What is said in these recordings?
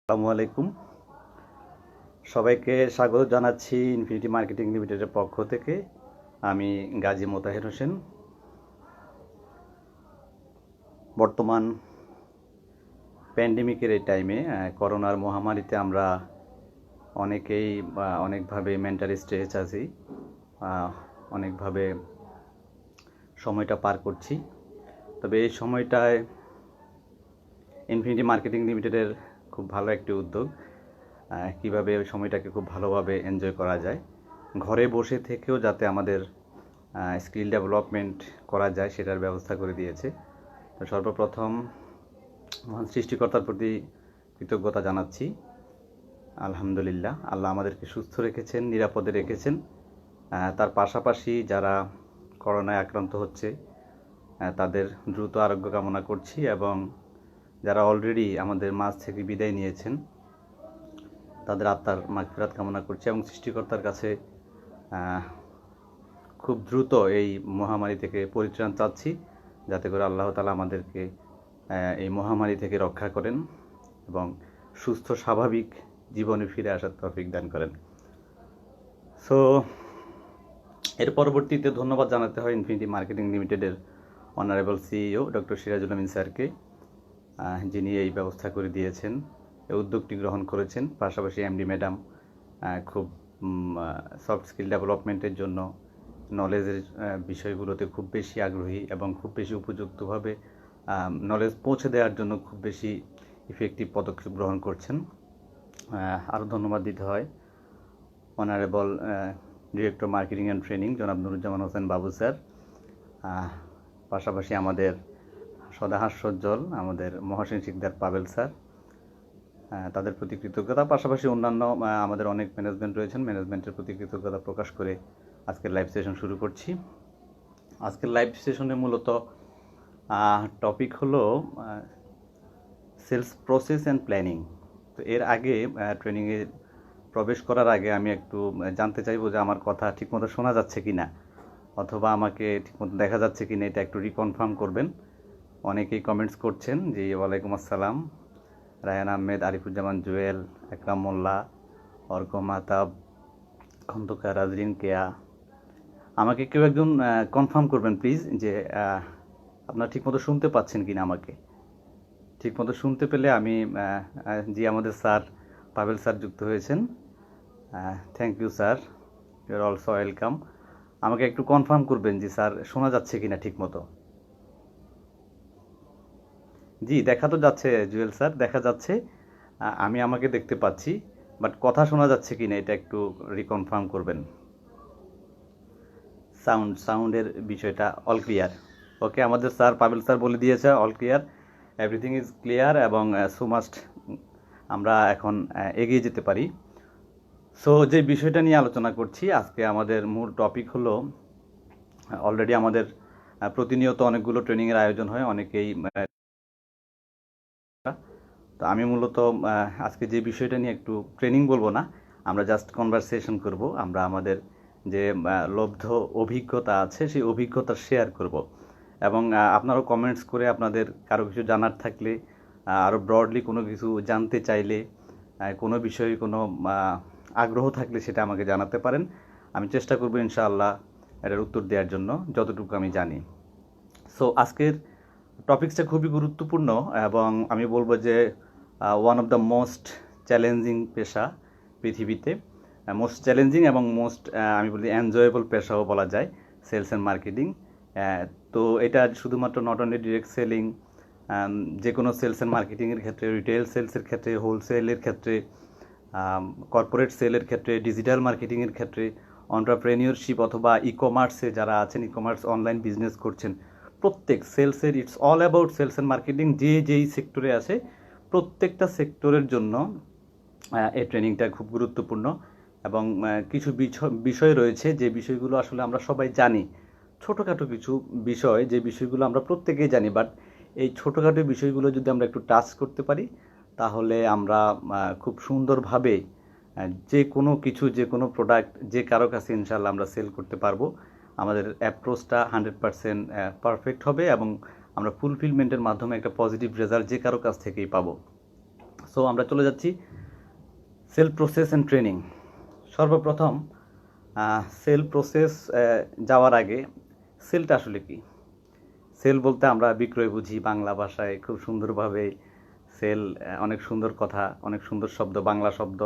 আসসালামু আলাইকুম। সবাইকে স্বাগত জানাচ্ছি ইনফিনিটি মার্কেটিং লিমিটেডের পক্ষ থেকে। আমি গাজী মোতাহের হোসেন। বর্তমান প্যান্ডেমিকের এই টাইমে করোনার মহামারীতে আমরা অনেকেই অনেকভাবে মেন্টাল স্ট্রেস আছি, অনেকভাবে সময়টা পার করছি। তবে এই সময়টায় ইনফিনিটি মার্কেটিং লিমিটেডের খুব ভালো একটি উদ্যোগ, কিভাবে ওই সময়টাকে খুব ভালোভাবে এনজয় করা যায়, ঘরে বসে থেকেও যাতে আমাদের স্কিল ডেভেলপমেন্ট করা যায় সেটার ব্যবস্থা করে দিয়েছে। তো সর্বপ্রথম মহান সৃষ্টিকর্তার প্রতি কৃতজ্ঞতা জানাচ্ছি। আলহামদুলিল্লাহ, আল্লাহ আমাদেরকে সুস্থ রেখেছেন, নিরাপদে রেখেছেন। তার পাশাপাশি যারা করোনায় আক্রান্ত হচ্ছে তাদের দ্রুত আরোগ্য কামনা করছি, এবং যারা অলরেডি আমাদের মাঝ থেকে বিদায় নিয়েছেন তাদের আত্মার মাগফিরাত কামনা করছি, এবং সৃষ্টিকর্তার কাছে খুব দ্রুত এই মহামারী থেকে পরিত্রাণ চাচ্ছি, যাতে করে আল্লাহ তাআলা আমাদেরকে এই মহামারী থেকে রক্ষা করেন এবং সুস্থ স্বাভাবিক জীবনে ফিরে আসার তৌফিক দান করেন। সো এর পরবর্তীতে ধন্যবাদ জানাতে হয় ইনফিনিটি মার্কেটিং লিমিটেডের অনারেবল সিইও ডক্টর সিরাজুল আমিন স্যারকে, যিনি এই ব্যবস্থা করে দিয়েছেন, এই উদ্যোগটি গ্রহণ করেছেন। পাশাপাশি এমডি ম্যাডাম খুব সফট স্কিল ডেভেলপমেন্টের জন্য নলেজের বিষয়গুলোতে খুব বেশি আগ্রহী এবং খুব বেশি উপযুক্তভাবে নলেজ পৌঁছে দেওয়ার জন্য খুব বেশি ইফেক্টিভ পদক্ষেপ গ্রহণ করছেন। আরও ধন্যবাদ দিতে হয় honourable director marketing and training জনাব নুরুজ্জামান হোসেন বাবু স্যার, পাশাপাশি আমাদের সদা হাস্যোজ্জ্বল আমাদের মহসিন শিকদার পাবেল স্যার, তাদের প্রতি কৃতজ্ঞতা। পাশাপাশি অন্যান্য আমাদের অনেক ম্যানেজমেন্ট রয়েছেন, ম্যানেজমেন্টের প্রতি কৃতজ্ঞতা প্রকাশ করে আজকের লাইভ সেশন শুরু করছি। আজকের লাইভ সেশনে মূলত টপিক হলো সেলস প্রসেস অ্যান্ড প্ল্যানিং। তো এর আগে ট্রেনিংয়ে প্রবেশ করার আগে আমি একটু জানতে চাইবো যে আমার কথা ঠিকমতো শোনা যাচ্ছে কি না, অথবা আমাকে ঠিকমতো দেখা যাচ্ছে কি না, এটা একটু রিকনফার্ম করবেন। অনেকেই কমেন্টস করছেন যে ওয়ালাইকুম আসসালাম, রায়হান আহমেদ, আরিফুজ্জামান জুয়েল, একরাম মোল্লা, অর্ক মাহতাব, খন্দকার, রাজরিন কেয়া। আমাকে কেউ একজন কনফার্ম করবেন প্লিজ যে আপনারা ঠিকমতো শুনতে পাচ্ছেন কি না। আমাকে ঠিকমতো শুনতে পেলে আমি জি, আমাদের স্যার পাবেল স্যার যুক্ত হয়েছেন, thank you sir, you are also welcome. আমাকে একটু কনফার্ম করবেন যে স্যার শোনা যাচ্ছে কিনা ঠিকমতো। জি, দেখা তো যাচ্ছে জুয়েল স্যার, দেখা যাচ্ছে, আমি আমাকে দেখতে পাচ্ছি, বাট কথা শোনা যাচ্ছে কিনা এটা একটু রিকনফার্ম করবেন। সাউন্ডের বিষয়টা অল ক্লিয়ার। ওকে, আমাদের স্যার পাবেল স্যার বলে দিয়েছে all clear, everything is clear, এবং সো মাস্ট আমরা এখন এগিয়ে যেতে পারি। সো যে বিষয়টা নিয়ে আলোচনা করছি আজকে, আমাদের মূল টপিক হলো, অলরেডি আমাদের প্রতিনিয়ত অনেকগুলো ট্রেনিংয়ের আয়োজন হয়, অনেকেই। তো আমি মূলত আজকে যে বিষয়টা নিয়ে একটু ট্রেনিং বলবো না, আমরা জাস্ট কনভারসেশন করব। আমরা আমাদের যে লব্ধ অভিজ্ঞতা আছে সেই অভিজ্ঞতা শেয়ার করব, এবং আপনারাও কমেন্টস করে আপনাদের কারো কিছু জানার থাকলে, আরও ব্রডলি কোনো কিছু জানতে চাইলে, কোনো বিষয়ে কোনো আগ্রহ থাকলে সেটা আমাকে জানাতে পারেন। আমি চেষ্টা করব ইনশাআল্লাহ এটার উত্তর দেওয়ার জন্য যতটুকু আমি জানি। সো আজকের টপিকসটা খুবই গুরুত্বপূর্ণ, এবং আমি বলবো যে one of the most challenging পেশা পৃথিবীতে, মোস্ট চ্যালেঞ্জিং এবং মোস্ট আমি বলি এনজয়েবল পেশাও বলা যায় সেলস অ্যান্ড মার্কেটিং। তো এটা শুধুমাত্র নট অনলি ডিরেক্ট সেলিং, যে কোনো সেলস অ্যান্ড মার্কেটিংয়ের ক্ষেত্রে, রিটেল সেলসের ক্ষেত্রে, হোলসেলের ক্ষেত্রে, কর্পোরেট সেলের ক্ষেত্রে, ডিজিটাল মার্কেটিংয়ের ক্ষেত্রে, এন্টারপ্রেনিয়রশিপ অথবা ই কমার্সে যারা আছেন, ই কমার্স অনলাইন বিজনেস করছেন, প্রত্যেক সেলসের, it's all about sales and marketing. যেই সেক্টরে আছে প্রত্যেকটা সেক্টরের জন্য এই ট্রেনিংটা খুব গুরুত্বপূর্ণ। এবং কিছু বিষয় রয়েছে যে বিষয়গুলো আসলে আমরা সবাই জানি, ছোটোখাটো কিছু বিষয় যে বিষয়গুলো আমরা প্রত্যেকেই জানি, বাট এই ছোটোখাটো বিষয়গুলো যদি আমরা একটু টাচ করতে পারি তাহলে আমরা খুব সুন্দরভাবে যে কোনো কিছু, যে কোনো প্রোডাক্ট যে কারো কাছে ইনশাল্লাহ আমরা সেল করতে পারবো। আমাদের অ্যাপ্রোচটা 100% পারফেক্ট হবে, এবং আমরা ফুলফিলমেন্টের মাধ্যমে একটা পজিটিভ রেজাল্ট যে কারো কাছ থেকেই পাবো। সো আমরা চলে যাচ্ছি সেল প্রসেস অ্যান্ড ট্রেনিং। সর্বপ্রথম সেল প্রসেস যাওয়ার আগে সেলটা আসলে কি? সেল বলতে আমরা বিক্রয় বুঝি, বাংলা ভাষায় খুব সুন্দরভাবে সেল, অনেক সুন্দর কথা, অনেক সুন্দর শব্দ, বাংলা শব্দ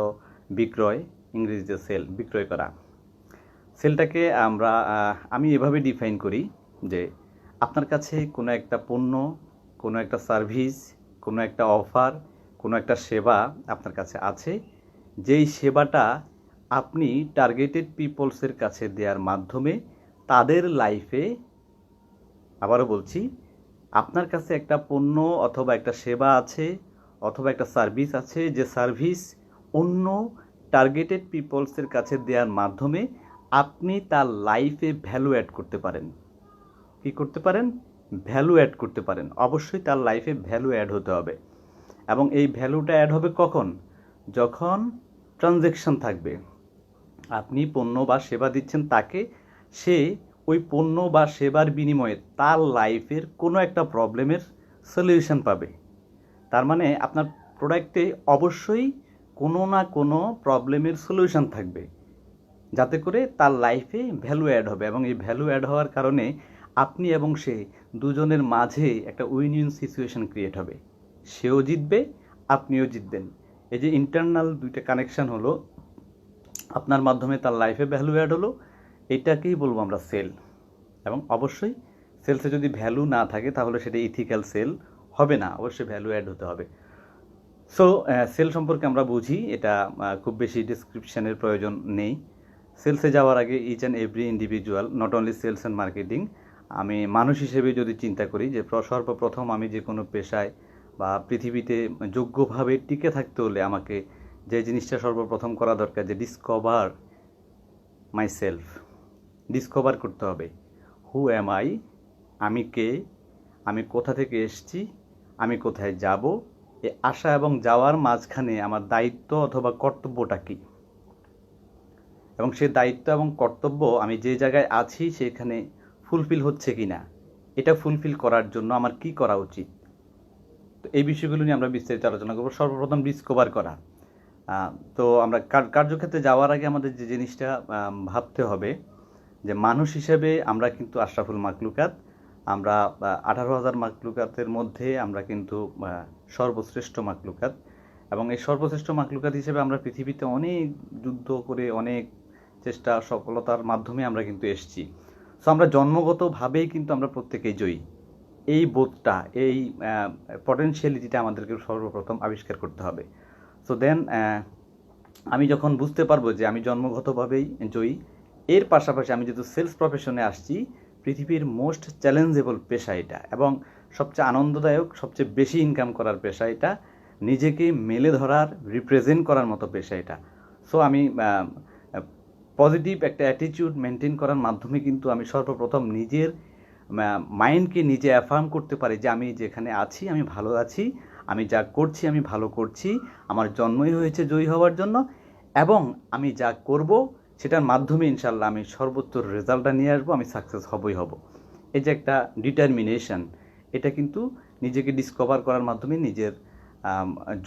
বিক্রয়, ইংরেজিতে সেল, বিক্রয় করা। সেলটাকে আমি এভাবে ডিফাইন করি যে আপনার কাছে কোনো একটা পণ্য, কোনো একটা সার্ভিস, কোনো একটা অফার, কোনো একটা সেবা আপনার কাছে আছে, যেই সেবাটা আপনি টার্গেটেড পিপলসের কাছে দেওয়ার মাধ্যমে তাদের লাইফে, আবারও বলছি, আপনার কাছে একটা পণ্য অথবা একটা সেবা আছে অথবা একটা সার্ভিস আছে, যে সার্ভিস অন্য টার্গেটেড পিপলসের কাছে দেওয়ার মাধ্যমে আপনি তার লাইফে ভ্যালু অ্যাড করতে পারেন। কি করতে পারেন? ভ্যালু অ্যাড করতে পারেন। অবশ্যই তার লাইফে ভ্যালু অ্যাড হতে হবে, এবং এই ভ্যালুটা অ্যাড হবে কখন? যখন ট্রানজ্যাকশন থাকবে। আপনি পণ্য বা সেবা দিচ্ছেন তাকে, সে ওই পণ্য বা সেবার বিনিময়ে তার লাইফের কোনো একটা প্রবলেমের সলিউশন পাবে। তার মানে আপনার প্রোডাক্টে অবশ্যই কোনো না কোনো প্রবলেমের সলিউশন থাকবে, যাতে করে তার লাইফে ভ্যালু অ্যাড হবে, এবং এই ভ্যালু অ্যাড হওয়ার কারণে আপনি এবং সে দুজনের মাঝে একটা উইন উইন সিচুয়েশন ক্রিয়েট হবে। সেও জিতবে, আপনিও জিতবেন। এই যে ইন্টারনাল দুইটা কানেকশন হলো, আপনার মাধ্যমে তার লাইফে ভ্যালু অ্যাড হলো, এটাকেই বলবো আমরা সেল। এবং অবশ্যই সেলসে যদি ভ্যালু না থাকে তাহলে সেটা ইথিক্যাল সেল হবে না, অবশ্যই ভ্যালু অ্যাড হতে হবে। সো সেল সম্পর্কে আমরা বুঝি, এটা খুব বেশি ডিসক্রিপশানের প্রয়োজন নেই। সেলসে যাওয়ার আগে each and every individual, not only sales and marketing, আমি মানুষ হিসেবে যদি চিন্তা করি যে সর্বপ্রথম আমি যে কোনো পেশায় বা পৃথিবীতে যোগ্যভাবে টিকে থাকতে হলে আমাকে যে জিনিসটা সর্বপ্রথম করা দরকার, যে ডিসকভার মাই সেলফ, ডিসকভার করতে হবে। হু অ্যাম আই, আমি কে, আমি কোথা থেকে এসেছি, আমি কোথায় যাব, এ আসা এবং যাওয়ার মাঝখানে আমার দায়িত্ব অথবা কর্তব্যটা কী, এবং সে দায়িত্ব এবং কর্তব্য আমি যে জায়গায় আছি সেখানে ফুলফিল হচ্ছে কি না, এটা ফুলফিল করার জন্য আমার কি করা উচিত। তো এই বিষয়গুলো নিয়ে আমরা বিস্তারিত আলোচনা করব। সর্বপ্রথম ডিসকভার করা। তো আমরা কার্যক্ষেত্রে যাওয়ার আগে আমাদের যে জিনিসটা ভাবতে হবে, যে মানুষ হিসেবে আমরা কিন্তু আশরাফুল মাকলুকাত, আমরা 18,000 মাকলুকাতের মধ্যে আমরা কিন্তু সর্বশ্রেষ্ঠ মাকলুকাত, এবং এই সর্বশ্রেষ্ঠ মাকলুকাত হিসেবে আমরা পৃথিবীতে অনেক যুদ্ধ করে, অনেক চেষ্টা সফলতার মাধ্যমে আমরা কিন্তু এসেছি। সো আমরা জন্মগতভাবেই কিন্তু আমরা প্রত্যেকেই জয়ী। এই বোধটা, এই পটেনশিয়ালিটিটা আমাদেরকে সর্বপ্রথম আবিষ্কার করতে হবে। সো দেন আমি যখন বুঝতে পারবো যে আমি জন্মগতভাবেই জয়ী, এর পাশাপাশি আমি যেহেতু সেলস প্রফেশনে আসছি, পৃথিবীর মোস্ট চ্যালেঞ্জেবল পেশা এটা, এবং সবচেয়ে আনন্দদায়ক, সবচেয়ে বেশি ইনকাম করার পেশা এটা, নিজেকে মেলে ধরার, রিপ্রেজেন্ট করার মতো পেশা এটা। সো আমি পজিটিভ একটা অ্যাটিটিউড মেনটেন করার মাধ্যমে কিন্তু আমি সর্বপ্রথম নিজের মাইন্ডকে নিজে অ্যাফার্ম করতে পারি যে আমি যেখানে আছি আমি ভালো আছি, আমি যা করছি আমি ভালো করছি, আমার জন্মই হয়েছে জয়ী হওয়ার জন্য, এবং আমি যা করব সেটার মাধ্যমে ইনশাল্লাহ আমি সর্বোচ্চ রেজাল্টটা নিয়ে আসবো, আমি সাকসেস হবই হব। এই যে একটা ডিটারমিনেশন, এটা কিন্তু নিজেকে ডিসকভার করার মাধ্যমে, নিজের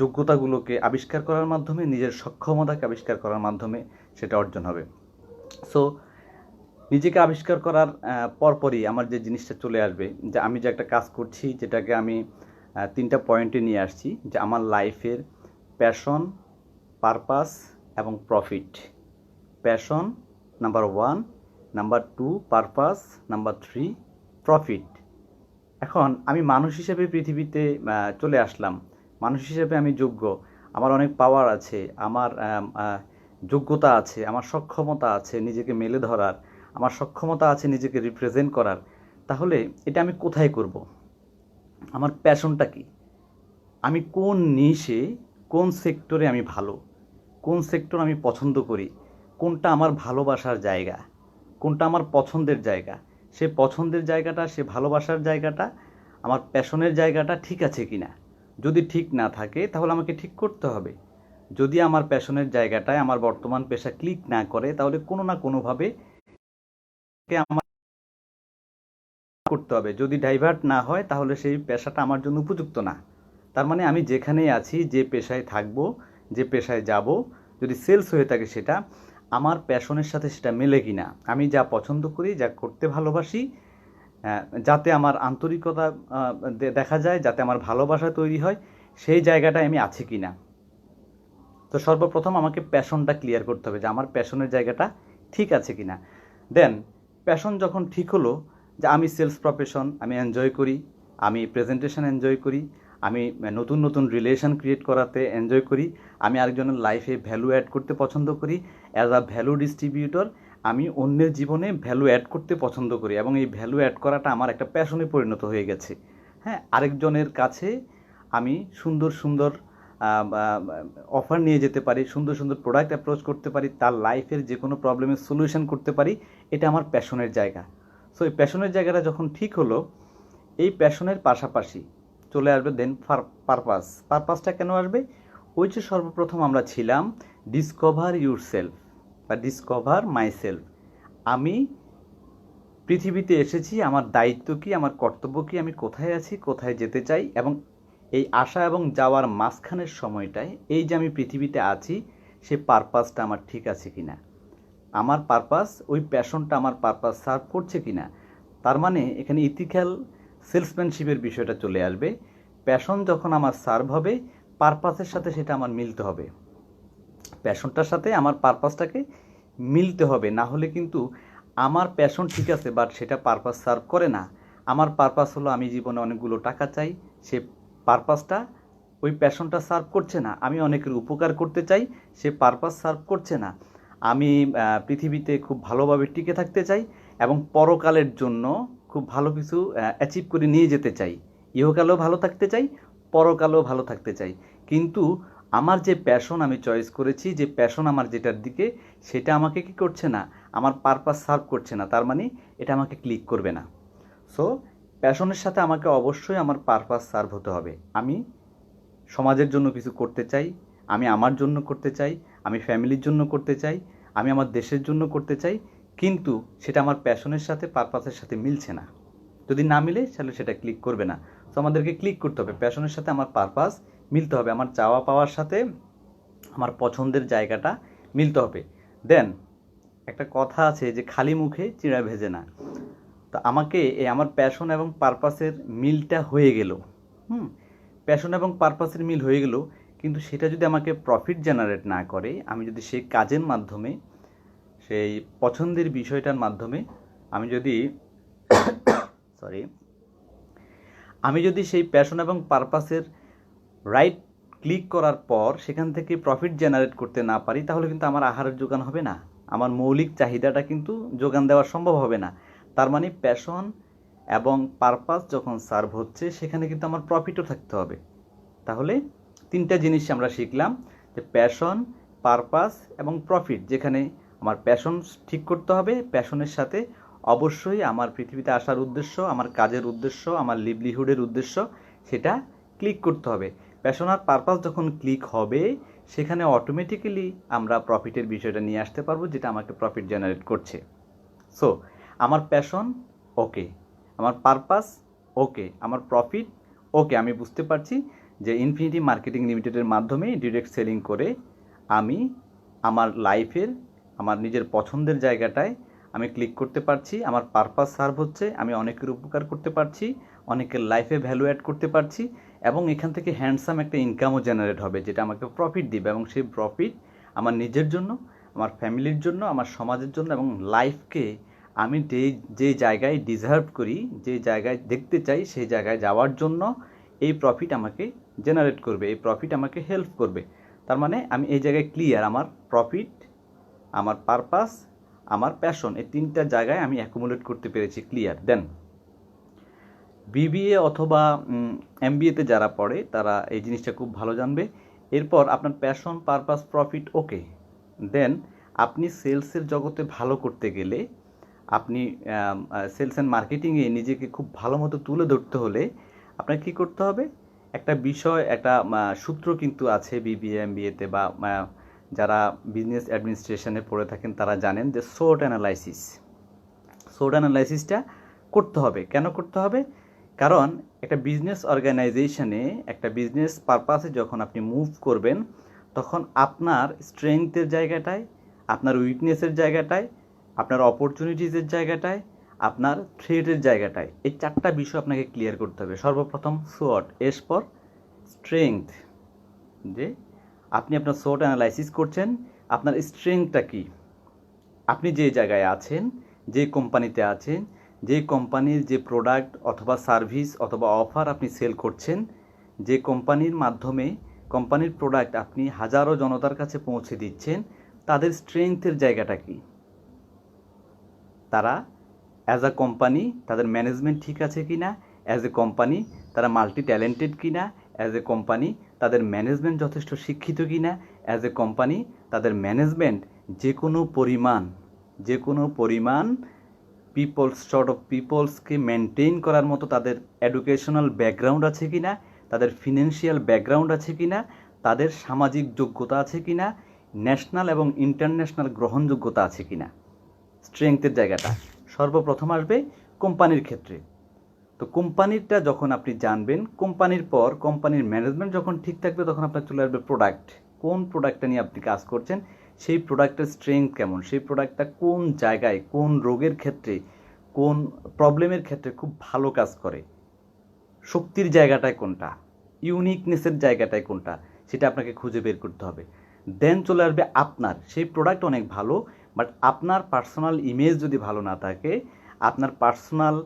যোগ্যতাগুলোকে আবিষ্কার করার মাধ্যমে, নিজের সক্ষমতাকে আবিষ্কার করার মাধ্যমে সেটা অর্জন হবে। সো নিজেকে আবিষ্কার করার পরপরই আমার যে জিনিসটা চলে আসবে, যে আমি যে একটা কাজ করছি, যেটাকে আমি 3টা পয়েন্টে নিয়ে আসছি, যে আমার লাইফের প্যাশন, পারপাস এবং profit. Passion number 1, number 2 purpose, number 3 profit. এখন আমি মানুষ হিসেবে পৃথিবীতে চলে আসলাম, মানুষ হিসেবে আমি যোগ্য, আমার অনেক পাওয়ার আছে, আমার যোগ্যতা আছে, আমার সক্ষমতা আছে নিজেকে মেলে ধরার, আমার সক্ষমতা আছে নিজেকে রিপ্রেজেন্ট করার। তাহলে এটা আমি কোথায় করব? আমার প্যাশনটা কি? আমি কোন নিশে, কোন সেক্টরে আমি ভালো, কোন সেক্টর আমি পছন্দ করি, কোনটা আমার ভালোবাসার জায়গা, কোনটা আমার পছন্দের জায়গা, সে পছন্দের জায়গাটা, সে ভালোবাসার জায়গাটা, আমার প্যাশনের জায়গাটা ঠিক আছে কি না। যদি ঠিক না থাকে তাহলে আমাকে ঠিক করতে হবে। যদি আমার প্যাশনের জায়গাটায় আমার বর্তমান পেশা ক্লিক না করে, তাহলে কোনো না কোনোভাবে আমার করতে হবে। যদি ডাইভার্ট না হয় তাহলে সেই পেশাটা আমার জন্য উপযুক্ত না। তার মানে আমি যেখানেই আছি, যে পেশায় থাকব, যে পেশায় যাব, যদি সেলস হয়ে থাকে সেটা আমার প্যাশনের সাথে সেটা মেলে কিনা, আমি যা পছন্দ করি, যা করতে ভালোবাসি, যাতে আমার আন্তরিকতা দেখা যায়, যাতে আমার ভালোবাসা তৈরি হয়, সেই জায়গাটায় আমি আছি কিনা। তো সর্বপ্রথম আমাকে প্যাশনটা ক্লিয়ার করতে হবে যে আমার প্যাশনের জায়গাটা ঠিক আছে কিনা। দেন প্যাশন যখন ঠিক হলো যে আমি সেলস প্রফেশন আমি এনজয় করি, আমি প্রেজেন্টেশন এনজয় করি, আমি নতুন নতুন রিলেশন ক্রিয়েট করাতে এনজয় করি, আমি আরেকজনের লাইফে ভ্যালু অ্যাড করতে পছন্দ করি, অ্যাজ আ ভ্যালু ডিস্ট্রিবিউটর আমি অন্যের জীবনে ভ্যালু অ্যাড করতে পছন্দ করি, এবং এই ভ্যালু অ্যাড করাটা আমার একটা প্যাশনে পরিণত হয়ে গেছে। হ্যাঁ, আরেকজনের কাছে আমি সুন্দর সুন্দর অফার নিয়ে যেতে পারি, সুন্দর সুন্দর প্রোডাক্ট অ্যাপ্রোচ করতে পারি, তার লাইফের যে কোনো প্রবলেমের সলিউশন করতে পারি, এটা আমার প্যাশনের জায়গা। সো এই প্যাশনের জায়গাটা যখন ঠিক হলো, এই প্যাশনের পাশাপাশি চলে আসবে দেন পারপাসটা কেন আসবে? ওই যে সর্বপ্রথম আমরা ছিলাম ডিসকভার ইউর সেলফ বা ডিসকভার মাই সেলফ। আমি পৃথিবীতে এসেছি, আমার দায়িত্ব কী, আমার কর্তব্য কী, আমি কোথায় আছি, কোথায় যেতে চাই, এবং এই আসা এবং যাওয়ার মাঝখানের সময়টায় এই যে আমি পৃথিবীতে আছি, সে পারপাসটা আমার ঠিক আছে কিনা, আমার পারপাস, ওই প্যাশনটা আমার পারপাস সার্ভ করছে কিনা। তার মানে এখানে ইথিক্যাল সেলসম্যানশিপের বিষয়টা চলে আসবে। প্যাশন যখন আমার সার্ভ হবে, পারপাসের সাথে সেটা আমার মিলতে হবে, প্যাশনটার সাথে আমার পারপাসটাকে মিলতে হবে, না হলে কিন্তু আমার প্যাশন ঠিক আছে বাট সেটা পারপাস সার্ভ করে না। আমার পারপাস হলো আমি জীবনে অনেকগুলো টাকা চাই, সে পারপাসটা ওই প্যাশনটা সার্ভ করছে না। আমি অনেকের উপকার করতে চাই, সে পারপাস সার্ভ করছে না। আমি পৃথিবীতে খুব ভালোভাবে টিকে থাকতে চাই এবং পরকালের জন্য খুব ভালো কিছু অ্যাচিভ করে নিয়ে যেতে চাই, ইহকালেও ভালো থাকতে চাই, পরকালেও ভালো থাকতে চাই। কিন্তু আমার যে প্যাশন আমি চয়েস করেছি, যে প্যাশন আমার যেটার দিকে, সেটা আমাকে কি করছে না, আমার পারপাস সার্ভ করছে না, তার মানে এটা আমাকে ক্লিক করবে না। সো প্যাশনের সাথে আমাকে অবশ্যই আমার পারপাস সার্ভ হতে হবে। আমি সমাজের জন্য কিছু করতে চাই, আমি আমার জন্য করতে চাই, আমি ফ্যামিলির জন্য করতে চাই, আমি আমার দেশের জন্য করতে চাই, কিন্তু সেটা আমার প্যাশনের সাথে পারপাসের সাথে মিলছে না। যদি না মিলে তাহলে সেটা ক্লিক করবে না। তো আমাদেরকে ক্লিক করতে হবে, প্যাশনের সাথে আমার পারপাস মিলতে হবে, আমার চাওয়া পাওয়ার সাথে আমার পছন্দের জায়গাটা মিলতে হবে। দেন একটা কথা আছে যে খালি মুখে চিড়া ভেজে না। তো আমাকে এই আমার প্যাশন এবং পারপাসের মিলটা হয়ে গেল, প্যাশন এবং পারপাসের মিল হয়ে গেল, কিন্তু সেটা যদি আমাকে প্রফিট জেনারেট না করে, আমি যদি সেই কাজের মাধ্যমে, সেই পছন্দের বিষয়টার মাধ্যমে আমি যদি আমি যদি সেই প্যাশন এবং পারপাসের রাইট ক্লিক করার পর সেখান থেকে প্রফিট জেনারেট করতে না পারি, তাহলে কিন্তু আমার আহারের যোগান হবে না, আমার মৌলিক চাহিদাটা কিন্তু যোগান দেওয়া সম্ভব হবে না। তার মানে প্যাশন এবং পারপাস যখন সার্ভ হচ্ছে, সেখানে কিন্তু আমার প্রফিটও থাকতে হবে। তাহলে তিনটা জিনিস আমরা শিখলাম, যে প্যাশন, পারপাস এবং প্রফিট। যেখানে আমার প্যাশন ঠিক করতে হবে, প্যাশনের সাথে অবশ্যই আমার পৃথিবীতে আসার উদ্দেশ্য, আমার কাজের উদ্দেশ্য, আমার লিভলিহুডের উদ্দেশ্য, সেটা ক্লিক করতে হবে। প্যাশন আর পারপাস যখন ক্লিক হবে, সেখানে অটোমেটিক্যালি আমরা প্রফিটের বিষয়টা নিয়ে আসতে পারবো, যেটা আমাকে প্রফিট জেনারেট করছে। সো আমার প্যাশন ওকে, আমার পারপাস ওকে, আমার প্রফিট ওকে। আমি বুঝতে পারছি যে ইনফিনিটি মার্কেটিং লিমিটেডের মাধ্যমে ডিরেক্ট সেলিং করে আমি আমার লাইফের, আমার নিজের পছন্দের জায়গাটায় আমি ক্লিক করতে পারছি, আমার পারপাস সার্ভ হচ্ছে, আমি অনেকের উপকার করতে পারছি, অনেকের লাইফে ভ্যালু অ্যাড করতে পারছি, এবং এখান থেকে হ্যান্ডসাম একটা ইনকামও জেনারেট হবে, যেটা আমাকে প্রফিট দিবে, এবং সেই প্রফিট আমার নিজের জন্য, আমার ফ্যামিলির জন্য, আমার সমাজের জন্য, এবং লাইফকে আমি যে জায়গায় ডিজার্ভ করি, যে জায়গায় দেখতে চাই, সেই জায়গায় যাওয়ার জন্য এই প্রফিট আমাকে জেনারেট করবে, এই প্রফিট আমাকে হেল্প করবে। তার মানে আমি এই জায়গায় ক্লিয়ার, আমার প্রফিট, আমার পারপাস, আমার প্যাশন, এই তিনটা জায়গায় আমি অ্যাকুমুলেট করতে পেরেছি, ক্লিয়ার। দেন বিবিএ অথবা এমবিএতে যারা পড়ে তারা এই জিনিসটা খুব ভালো জানবে। এরপর আপনার প্যাশন, পারপাস, প্রফিট ওকে, দেন আপনি সেলসের জগতে ভালো করতে গেলে, আপনি সেলস অ্যান্ড মার্কেটিংয়ে নিজেকে খুব ভালো মতো তুলে ধরতে হলে আপনার কী করতে হবে? একটা বিষয়, একটা সূত্র কিন্তু আছে বিবিএ এমবিএতে, বা যারা বিজনেস অ্যাডমিনিস্ট্রেশনে পড়ে থাকেন তারা জানেন যে সোট অ্যানালাইসিসটা করতে হবে। কেন করতে হবে? কারণ একটা বিজনেস অর্গানাইজেশনে একটা বিজনেস পারপাসে যখন আপনি মুভ করবেন, তখন আপনার স্ট্রেংথের জায়গাটায়, আপনার উইকনেসের জায়গাটায়, আপনার অপরচুনিটিসের জায়গাটায়, আপনার থ্রেটের জায়গাটায়, এই 4টা বিষয় আপনাকে ক্লিয়ার করতে হবে। সর্বপ্রথম সোট, এস ফর স্ট্রেংথ, যে আপনি আপনার সোট অ্যানালাইসিস করছেন, আপনার স্ট্রেংথটা কী, আপনি যে জায়গায় আছেন, যে কোম্পানিতে আছেন, যে কোম্পানির যে প্রোডাক্ট অথবা সার্ভিস অথবা অফার আপনি সেল করছেন, যে কোম্পানির মাধ্যমে কোম্পানির প্রোডাক্ট আপনি হাজারো জনতার কাছে পৌঁছে দিচ্ছেন, তাদের স্ট্রেংথের জায়গাটা কি, তারা অ্যাজ আ কোম্পানি তাদের ম্যানেজমেন্ট ঠিক আছে কি না, অ্যাজ এ কোম্পানি তারা মাল্টি ট্যালেন্টেড কি না, অ্যাজ এ কোম্পানি তাদের ম্যানেজমেন্ট যথেষ্ট শিক্ষিত কি না, অ্যাজ এ কোম্পানি তাদের ম্যানেজমেন্ট যে কোনো পরিমাণ পিপলসকে মেনটেন করার মতো তাদের এডুকেশনাল ব্যাকগ্রাউন্ড আছে কি না, তাদের ফিনান্সিয়াল ব্যাকগ্রাউন্ড আছে কি না, তাদের সামাজিক যোগ্যতা আছে কি না, ন্যাশনাল এবং ইন্টারন্যাশনাল গ্রহণযোগ্যতা আছে কি না। স্ট্রেংথের জায়গাটা সর্বপ্রথম আসবে কোম্পানির ক্ষেত্রে। তো কোম্পানিরটা যখন আপনি জানবেন, কোম্পানির পর কোম্পানির ম্যানেজমেন্ট যখন ঠিক থাকবে, তখন আপনার চলে আসবে প্রোডাক্ট। কোন প্রোডাক্টটা নিয়ে আপনি কাজ করছেন, সেই প্রোডাক্টের স্ট্রেংথ কেমন, সেই প্রোডাক্টটা কোন জায়গায়, কোন রোগের ক্ষেত্রে, কোন প্রবলেমের ক্ষেত্রে খুব ভালো কাজ করে, শক্তির জায়গাটায় কোনটা, ইউনিকনেসের জায়গাটায় কোনটা, সেটা আপনাকে খুঁজে বের করতে হবে। দেন চলে আসবে আপনার সেই প্রোডাক্ট অনেক ভালো, বাট আপনার পার্সোনাল ইমেজ যদি ভালো না থাকে, আপনার পার্সোনাল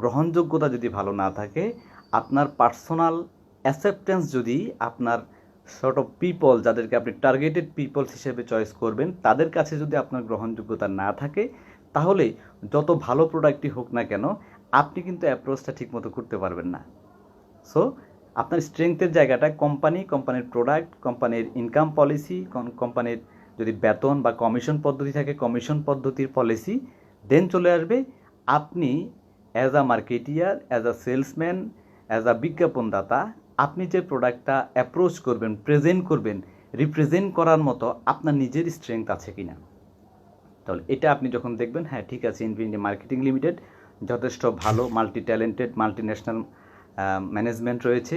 গ্রহণযোগ্যতা যদি ভালো না থাকে, আপনার পার্সোনাল অ্যাকসেপ্টেন্স যদি আপনার সর্ট অফ পিপল, যাদেরকে আপনি টার্গেটেড পিপলস হিসেবে চয়েস করবেন, তাদের কাছে যদি আপনার গ্রহণযোগ্যতা না থাকে, তাহলে যত ভালো প্রোডাক্টই হোক না কেন, আপনি কিন্তু অ্যাপ্রোচটা ঠিকমতো করতে পারবেন না। সো আপনার স্ট্রেংথের জায়গাটা কোম্পানির প্রোডাক্ট, কোম্পানির ইনকাম পলিসি, কোম্পানির যদি বেতন বা কমিশন পদ্ধতি থাকে, কমিশন পদ্ধতির পলিসি। দেন চলে আসবে আপনি as a marketer, as a salesman, as a বিজ্ঞাপনদাতা, আপনি যে প্রোডাক্টটা অ্যাপ্রোচ করবেন, প্রেজেন্ট করবেন, রিপ্রেজেন্ট করার মতো আপনার নিজের স্ট্রেংথ আছে কিনা। তাহলে এটা আপনি যখন দেখবেন, হ্যাঁ ঠিক আছে, ইনফিনিটি মার্কেটিং লিমিটেড যথেষ্ট ভালো, multi talented, multi national management রয়েছে,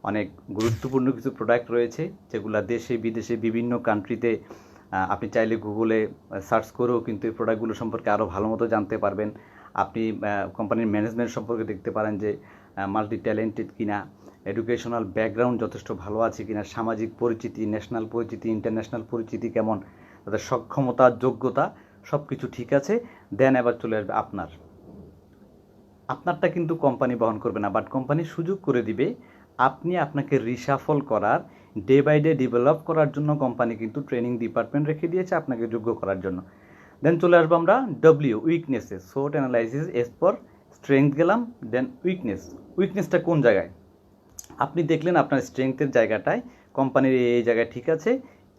অনেক গুরুত্বপূর্ণ কিছু প্রোডাক্ট রয়েছে যেগুলো দেশে বিদেশে বিভিন্ন কান্ট্রিতে আপনি চাইলে গুগলে সার্চ করেও কিন্তু এই প্রোডাক্টগুলো সম্পর্কে আরও ভালো মতো জানতে পারবেন। আপনি কোম্পানির ম্যানেজমেন্ট সম্পর্কে দেখতে পারেন যে মাল্টি ট্যালেন্টেড কিনা, এডুকেশনাল ব্যাকগ্রাউন্ড যথেষ্ট ভালো আছে কিনা, সামাজিক পরিচিতি, ন্যাশনাল পরিচিতি, ইন্টারন্যাশনাল পরিচিতি কেমন, তাদের সক্ষমতা, যোগ্যতা সব কিছু ঠিক আছে। দেন এবার চলে আসবে আপনারটা কিন্তু কোম্পানি বহন করবে না, বাট কোম্পানি সুযোগ করে দিবে আপনি আপনাকে রিশাফল করার, ডে বাই ডে ডেভেলপ করার জন্য কোম্পানি কিন্তু ট্রেনিং ডিপার্টমেন্ট রেখে দিয়েছে আপনাকে যোগ্য করার জন্য। দেন চলে আসবো আমরা উইকনেসেস, সোট অ্যানালাইসিস, এস পর স্ট্রেংথ গেলাম। দেন উইকনেসটা কোন জায়গায় আপনি দেখলেন আপনার স্ট্রেংথের জায়গাটায় কোম্পানির এই জায়গায় ঠিক আছে,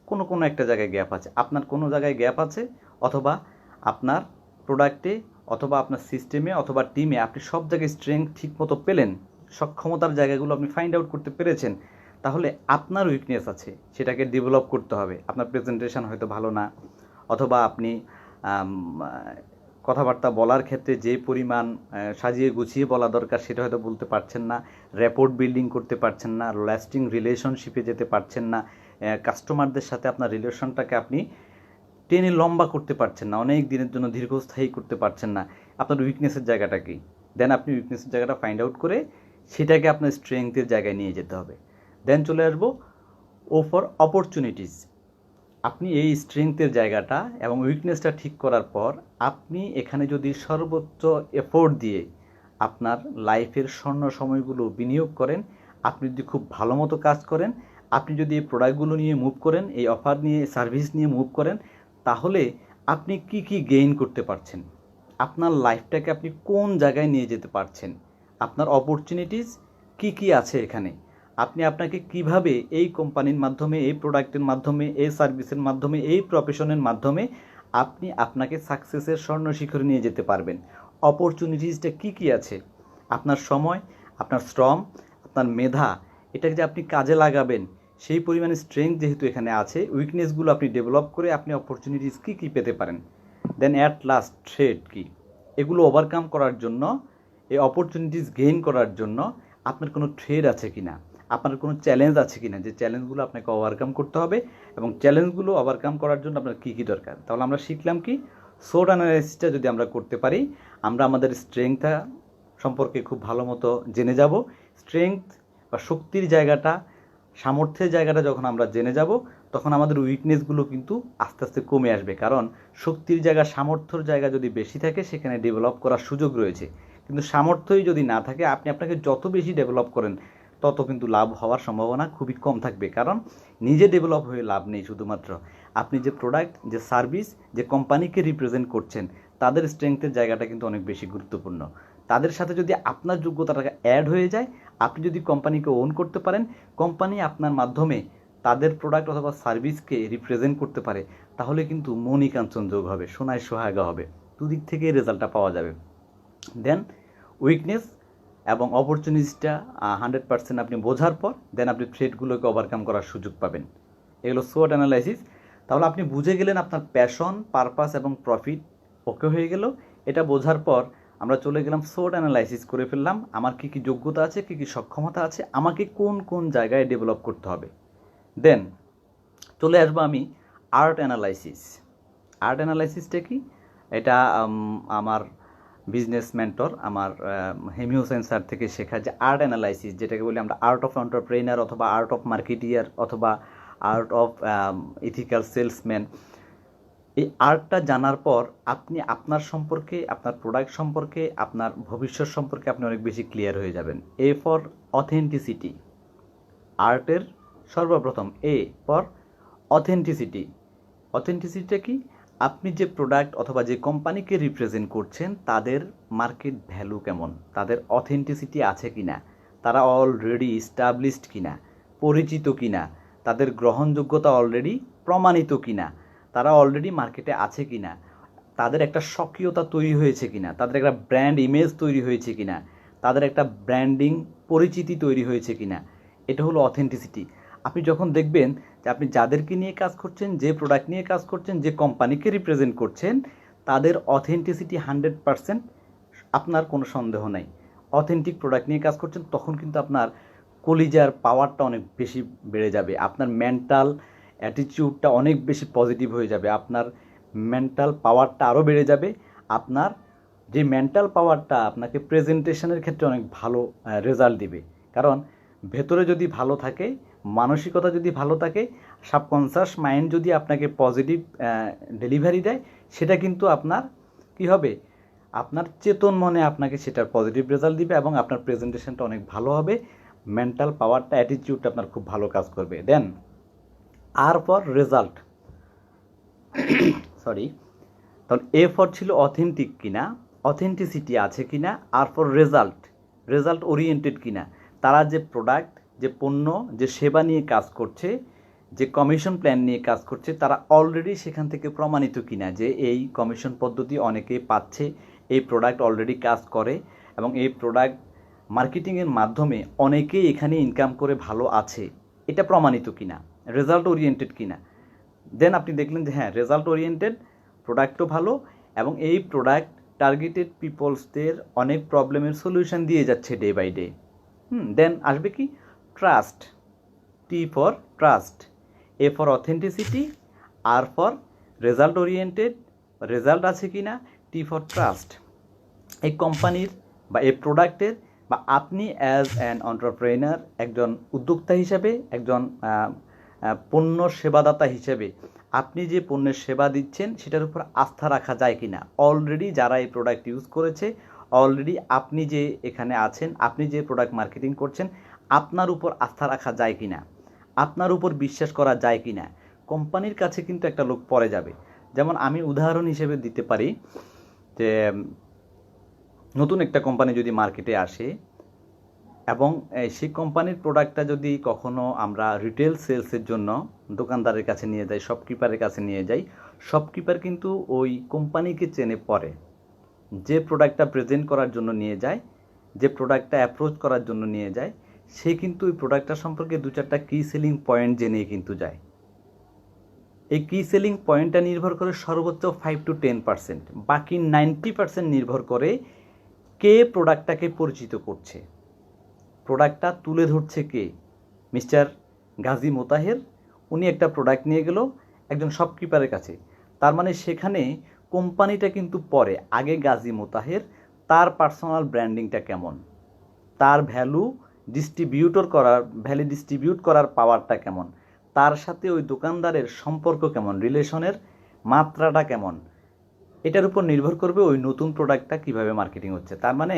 কোনো একটা জায়গায় গ্যাপ আছে, আপনার কোনো জায়গায় গ্যাপ আছে, অথবা আপনার প্রোডাক্টে অথবা আপনার সিস্টেমে অথবা টিমে আপনি সব জায়গায় স্ট্রেংথ ঠিক মতো পেলেন, সক্ষমতার জায়গাগুলো আপনি ফাইন্ড আউট করতে পেরেছেন, তাহলে আপনার উইকনেস আছে, সেটাকে ডেভেলপ করতে হবে। আপনার প্রেজেন্টেশন হয়তো ভালো না, অথবা আপনি কথাবার্তা বলার ক্ষেত্রে যে পরিমাণ সাজিয়ে গুছিয়ে বলা দরকার সেটা হয়তো বলতে পারছেন না, র্যাপোর্ট বিল্ডিং করতে পারছেন না, লাস্টিং রিলেশনশিপে যেতে পারছেন না, কাস্টমারদের সাথে আপনার রিলেশনটাকে আপনি টেনে লম্বা করতে পারছেন না, অনেক দিনের জন্য দীর্ঘস্থায়ী করতে পারছেন না। আপনার উইকনেসের জায়গাটা কি? দেন আপনি উইকনেসের জায়গাটা ফাইন্ড আউট করে সেটাকে আপনার স্ট্রেংথের জায়গায় নিয়ে যেতে হবে। দেন চলে আসবো ফর অপরচুনিটিস। আপনি এই স্ট্রেংথের জায়গাটা এবং উইকনেসটা ঠিক করার পর আপনি এখানে যদি সর্বোচ্চ এফোর্ট দিয়ে আপনার লাইফের স্বর্ণ সময়গুলো বিনিয়োগ করেন, আপনি যদি খুব ভালো মতো কাজ করেন, আপনি যদি এই প্রোডাক্টগুলো নিয়ে মুভ করেন, এই অফার নিয়ে, সার্ভিস নিয়ে মুভ করেন, তাহলে আপনি কি গেইন করতে পারছেন, আপনার লাইফটাকে আপনি কোন জায়গায় নিয়ে যেতে পারছেন, আপনার অপরচুনিটিস কি আছে এখানে, আপনি আপনাকে কিভাবে এই কোম্পানির মাধ্যমে, এই প্রোডাক্টের মাধ্যমে, এই সার্ভিসের মাধ্যমে, এই প্রফেশনের মাধ্যমে আপনি আপনাকে সাকসেসের স্বর্ণ শিখরে নিয়ে যেতে পারবেন। অপরচুনিটিসটা কি আছে, আপনার সময়, আপনার শ্রম, আপনার মেধা, এটাকে যে আপনি কাজে লাগাবেন, সেই পরিমাণে স্ট্রেংথ যেহেতু এখানে আছে, উইকনেসগুলো আপনি ডেভেলপ করে আপনি অপরচুনিটিস কি পেতে পারেন। দেন অ্যাট লাস্ট থ্রেট কি, এগুলো ওভারকাম করার জন্য এই অপরচুনিটিস গেইন করার জন্য আপনার কোনো ট্রেড আছে কি না, আপনার কোনো চ্যালেঞ্জ আছে কি না, যে চ্যালেঞ্জগুলো আপনাকে ওভারকাম করতে হবে, এবং চ্যালেঞ্জগুলো ওভারকাম করার জন্য আপনার কী কী দরকার। তাহলে আমরা শিখলাম কি, সোট অ্যানালাইসিসটা যদি আমরা করতে পারি, আমরা আমাদের স্ট্রেংথটা সম্পর্কে খুব ভালো মতো জেনে যাব। স্ট্রেংথ বা শক্তির জায়গাটা, সামর্থ্যের জায়গাটা যখন আমরা জেনে যাব, তখন আমাদের উইকনেসগুলো কিন্তু আস্তে আস্তে কমে আসবে। কারণ শক্তির জায়গা, সামর্থ্যর জায়গা যদি বেশি থাকে, সেখানে ডেভেলপ করার সুযোগ রয়েছে। কিন্তু সামর্থ্যই যদি না থাকে, আপনাকে যত বেশি ডেভেলপ করেন তত কিন্তু লাভ হওয়ার সম্ভাবনা খুবই কম থাকবে। কারণ নিজে ডেভেলপ হয়ে লাভ নেই। শুধুমাত্র আপনি যে প্রোডাক্ট, যে সার্ভিস, যে কোম্পানিকে রিপ্রেজেন্ট করছেন, তাদের স্ট্রেংথের জায়গাটা কিন্তু অনেক বেশি গুরুত্বপূর্ণ। তাদের সাথে যদি আপনার যোগ্যতাটা অ্যাড হয়ে যায়, আপনি যদি কোম্পানিকে ওন করতে পারেন, কোম্পানি আপনার মাধ্যমে তাদের প্রোডাক্ট অথবা সার্ভিসকে রিপ্রেজেন্ট করতে পারে, তাহলে কিন্তু মনি কাঞ্চন যোগ হবে, সোনায় সোহাগা হবে, দুদিক থেকে রেজাল্টটা পাওয়া যাবে। দেন উইকনেস এবং অপরচুনিটিসটা 100% আপনি বোঝার পর দেন আপনি থ্রেটগুলোকে ওভারকাম করার সুযোগ পাবেন। এগুলো সোট অ্যানালাইসিস। তাহলে আপনি বুঝে গেলেন আপনার প্যাশন, পারপাস এবং প্রফিট ওকে হয়ে গেল। এটা বোঝার পর আমরা চলে গেলাম সোট অ্যানালাইসিস করে ফেললাম, আমার কী কী যোগ্যতা আছে, কী কী সক্ষমতা আছে, আমাকে কোন কোন জায়গায় ডেভেলপ করতে হবে। দেন চলে আসবো আমি আর্ট অ্যানালাইসিস। আর্ট অ্যানালাইসিসটা কি? এটা আমার বিজনেস মেন্টর, আমার হেমি হোসেন স্যার থেকে শেখা যে আর্ট অ্যানালাইসিস, যেটাকে বলি আমরা আর্ট অফ এন্টারপ্রেনার অথবা আর্ট অফ মার্কেটিয়ার অথবা আর্ট অফ ইথিক্যাল সেলসম্যান। এই আর্টটা জানার পর আপনি আপনার সম্পর্কে, আপনার প্রোডাক্ট সম্পর্কে, আপনার ভবিষ্যৎ সম্পর্কে আপনি অনেক বেশি ক্লিয়ার হয়ে যাবেন। এ ফর অথেন্টিসিটি। আর্টের সর্বপ্রথম এ ফর অথেন্টিসিটি। অথেন্টিসিটিটা কি? আপনি যে প্রোডাক্ট অথবা যে কোম্পানিকে রিপ্রেজেন্ট করছেন, তাদের মার্কেট ভ্যালু কেমন, তাদের অথেন্টিসিটি আছে কি না, তারা অলরেডি এস্টাবলিশড কি না, পরিচিত কি না, তাদের গ্রহণযোগ্যতা অলরেডি প্রমাণিত কি না, তারা অলরেডি মার্কেটে আছে কি না, তাদের একটা স্বকীয়তা তৈরি হয়েছে কি না, তাদের একটা ব্র্যান্ড ইমেজ তৈরি হয়েছে কি না, তাদের একটা ব্র্যান্ডিং পরিচিতি তৈরি হয়েছে কি না। এটা হলো অথেন্টিসিটি। আপনি যখন দেখবেন যে আপনি যাদেরকে নিয়ে কাজ করছেন, যে প্রোডাক্ট নিয়ে কাজ করছেন, যে কোম্পানিকে রিপ্রেজেন্ট করছেন, তাদের অথেন্টিসিটি 100%, আপনার কোনো সন্দেহ নাই, অথেন্টিক প্রোডাক্ট নিয়ে কাজ করছেন, তখন কিন্তু আপনার কলিজার পাওয়ারটা অনেক বেশি বেড়ে যাবে, আপনার মেন্টাল অ্যাটিটিউডটা অনেক বেশি পজিটিভ হয়ে যাবে, আপনার মেন্টাল পাওয়ারটা আরও বেড়ে যাবে। আপনার যে মেন্টাল পাওয়ারটা আপনাকে প্রেজেন্টেশনের ক্ষেত্রে অনেক ভালো রেজাল্ট দিবে। কারণ ভেতরে যদি ভালো থাকে, মানসিকতা যদি ভালো থাকে, সাবকনশাস মাইন্ড যদি আপনাকে পজিটিভ ডেলিভারি দেয়, সেটা কিন্তু আপনার কি হবে, আপনার চেতন মনে আপনাকে সেটার পজিটিভ রেজাল্ট দিবে এবং আপনার প্রেজেন্টেশনটা অনেক ভালো হবে, মেন্টাল পাওয়ারটা, অ্যাটিটিউডটা আপনার খুব ভালো কাজ করবে। দেন আর ফর রেজাল্ট, সরি, তখন এ ফর ছিল অথেন্টিক কিনা, অথেন্টিসিটি আছে কিনা, আর ফর রেজাল্ট, রেজাল্ট ওরিয়েন্টেড কিনা, তারা যে প্রোডাক্ট, যে পণ্য, যে সেবা নিয়ে কাজ করছে, যে কমিশন প্ল্যান নিয়ে কাজ করছে, তারা অলরেডি সেখান থেকে প্রমাণিত কিনা যে এই কমিশন পদ্ধতি অনেকেই পাচ্ছে, এই প্রোডাক্ট অলরেডি কাজ করে এবং এই প্রোডাক্ট মার্কেটিংয়ের মাধ্যমে অনেকেই এখানে ইনকাম করে ভালো আছে, এটা প্রমাণিত কিনা, রেজাল্ট ওরিয়েন্টেড কিনা। দেন আপনি দেখলেন যে হ্যাঁ, রেজাল্ট ওরিয়েন্টেড, প্রোডাক্টও ভালো এবং এই প্রোডাক্ট টার্গেটেড পিপলসদের অনেক প্রবলেমের সলিউশন দিয়ে যাচ্ছে ডে বাই ডে। দেন আসবে কি, trust. T for trust, A for authenticity, R for result oriented, result আছে কি না, টি ফর ট্রাস্ট। এই কোম্পানির বা এই প্রোডাক্টের বা আপনি অ্যাজ অ্যান এন্টারপ্রেনার, একজন উদ্যোক্তা হিসেবে, একজন পণ্য সেবাদাতা হিসেবে আপনি যে পণ্যের সেবা দিচ্ছেন সেটার উপর আস্থা রাখা যায় কি না। অলরেডি যারা এই প্রোডাক্ট ইউজ করেছে, অলরেডি আপনি যে এখানে আছেন, আপনি যে প্রোডাক্ট মার্কেটিং করছেন, আপনার উপর আস্থা রাখা যায় কি না, আপনার উপর বিশ্বাস করা যায় কি না। কোম্পানির কাছে কিন্তু একটা লোক পরে যাবে। যেমন আমি উদাহরণ হিসেবে দিতে পারি যে নতুন একটা কোম্পানি যদি মার্কেটে আসে এবং সেই কোম্পানির প্রোডাক্টটা যদি কখনো আমরা রিটেল সেলসের জন্য দোকানদারের কাছে নিয়ে যাই, শপকিপারের কাছে নিয়ে যাই, শপকিপার কিন্তু ওই কোম্পানিকে চেনে পরে, যে প্রোডাক্টটা প্রেজেন্ট করার জন্য নিয়ে যায়, যে প্রোডাক্টটা অ্যাপ্রোচ করার জন্য নিয়ে যায়, সে কিন্তু ওই প্রোডাক্টটা সম্পর্কে 2-4টা কি সেলিং পয়েন্ট জেনে কিন্তু যায়। এই কি সেলিং পয়েন্টটা নির্ভর করে সর্বোচ্চ 5 to 10%, বাকি 90% নির্ভর করে কে প্রোডাক্টটাকে পরিচিত করছে, প্রোডাক্টটা তুলে ধরছে কে? মিস্টার গাজী মোতাহের, উনি একটা প্রোডাক্ট নিয়ে গেল একজন শপকিপারের কাছে। তার মানে সেখানে কোম্পানিটা কিন্তু পরে, আগে গাজী মোতাহের, তার পার্সোনাল ব্র্যান্ডিংটা কেমন, তার ভ্যালু ডিস্ট্রিবিউট করার পাওয়ারটা কেমন, তার সাথে ওই দোকানদারের সম্পর্ক কেমন, রিলেশনের মাত্রাটা কেমন, এটার উপর নির্ভর করবে ওই নতুন প্রোডাক্টটা কিভাবে মার্কেটিং হচ্ছে। তার মানে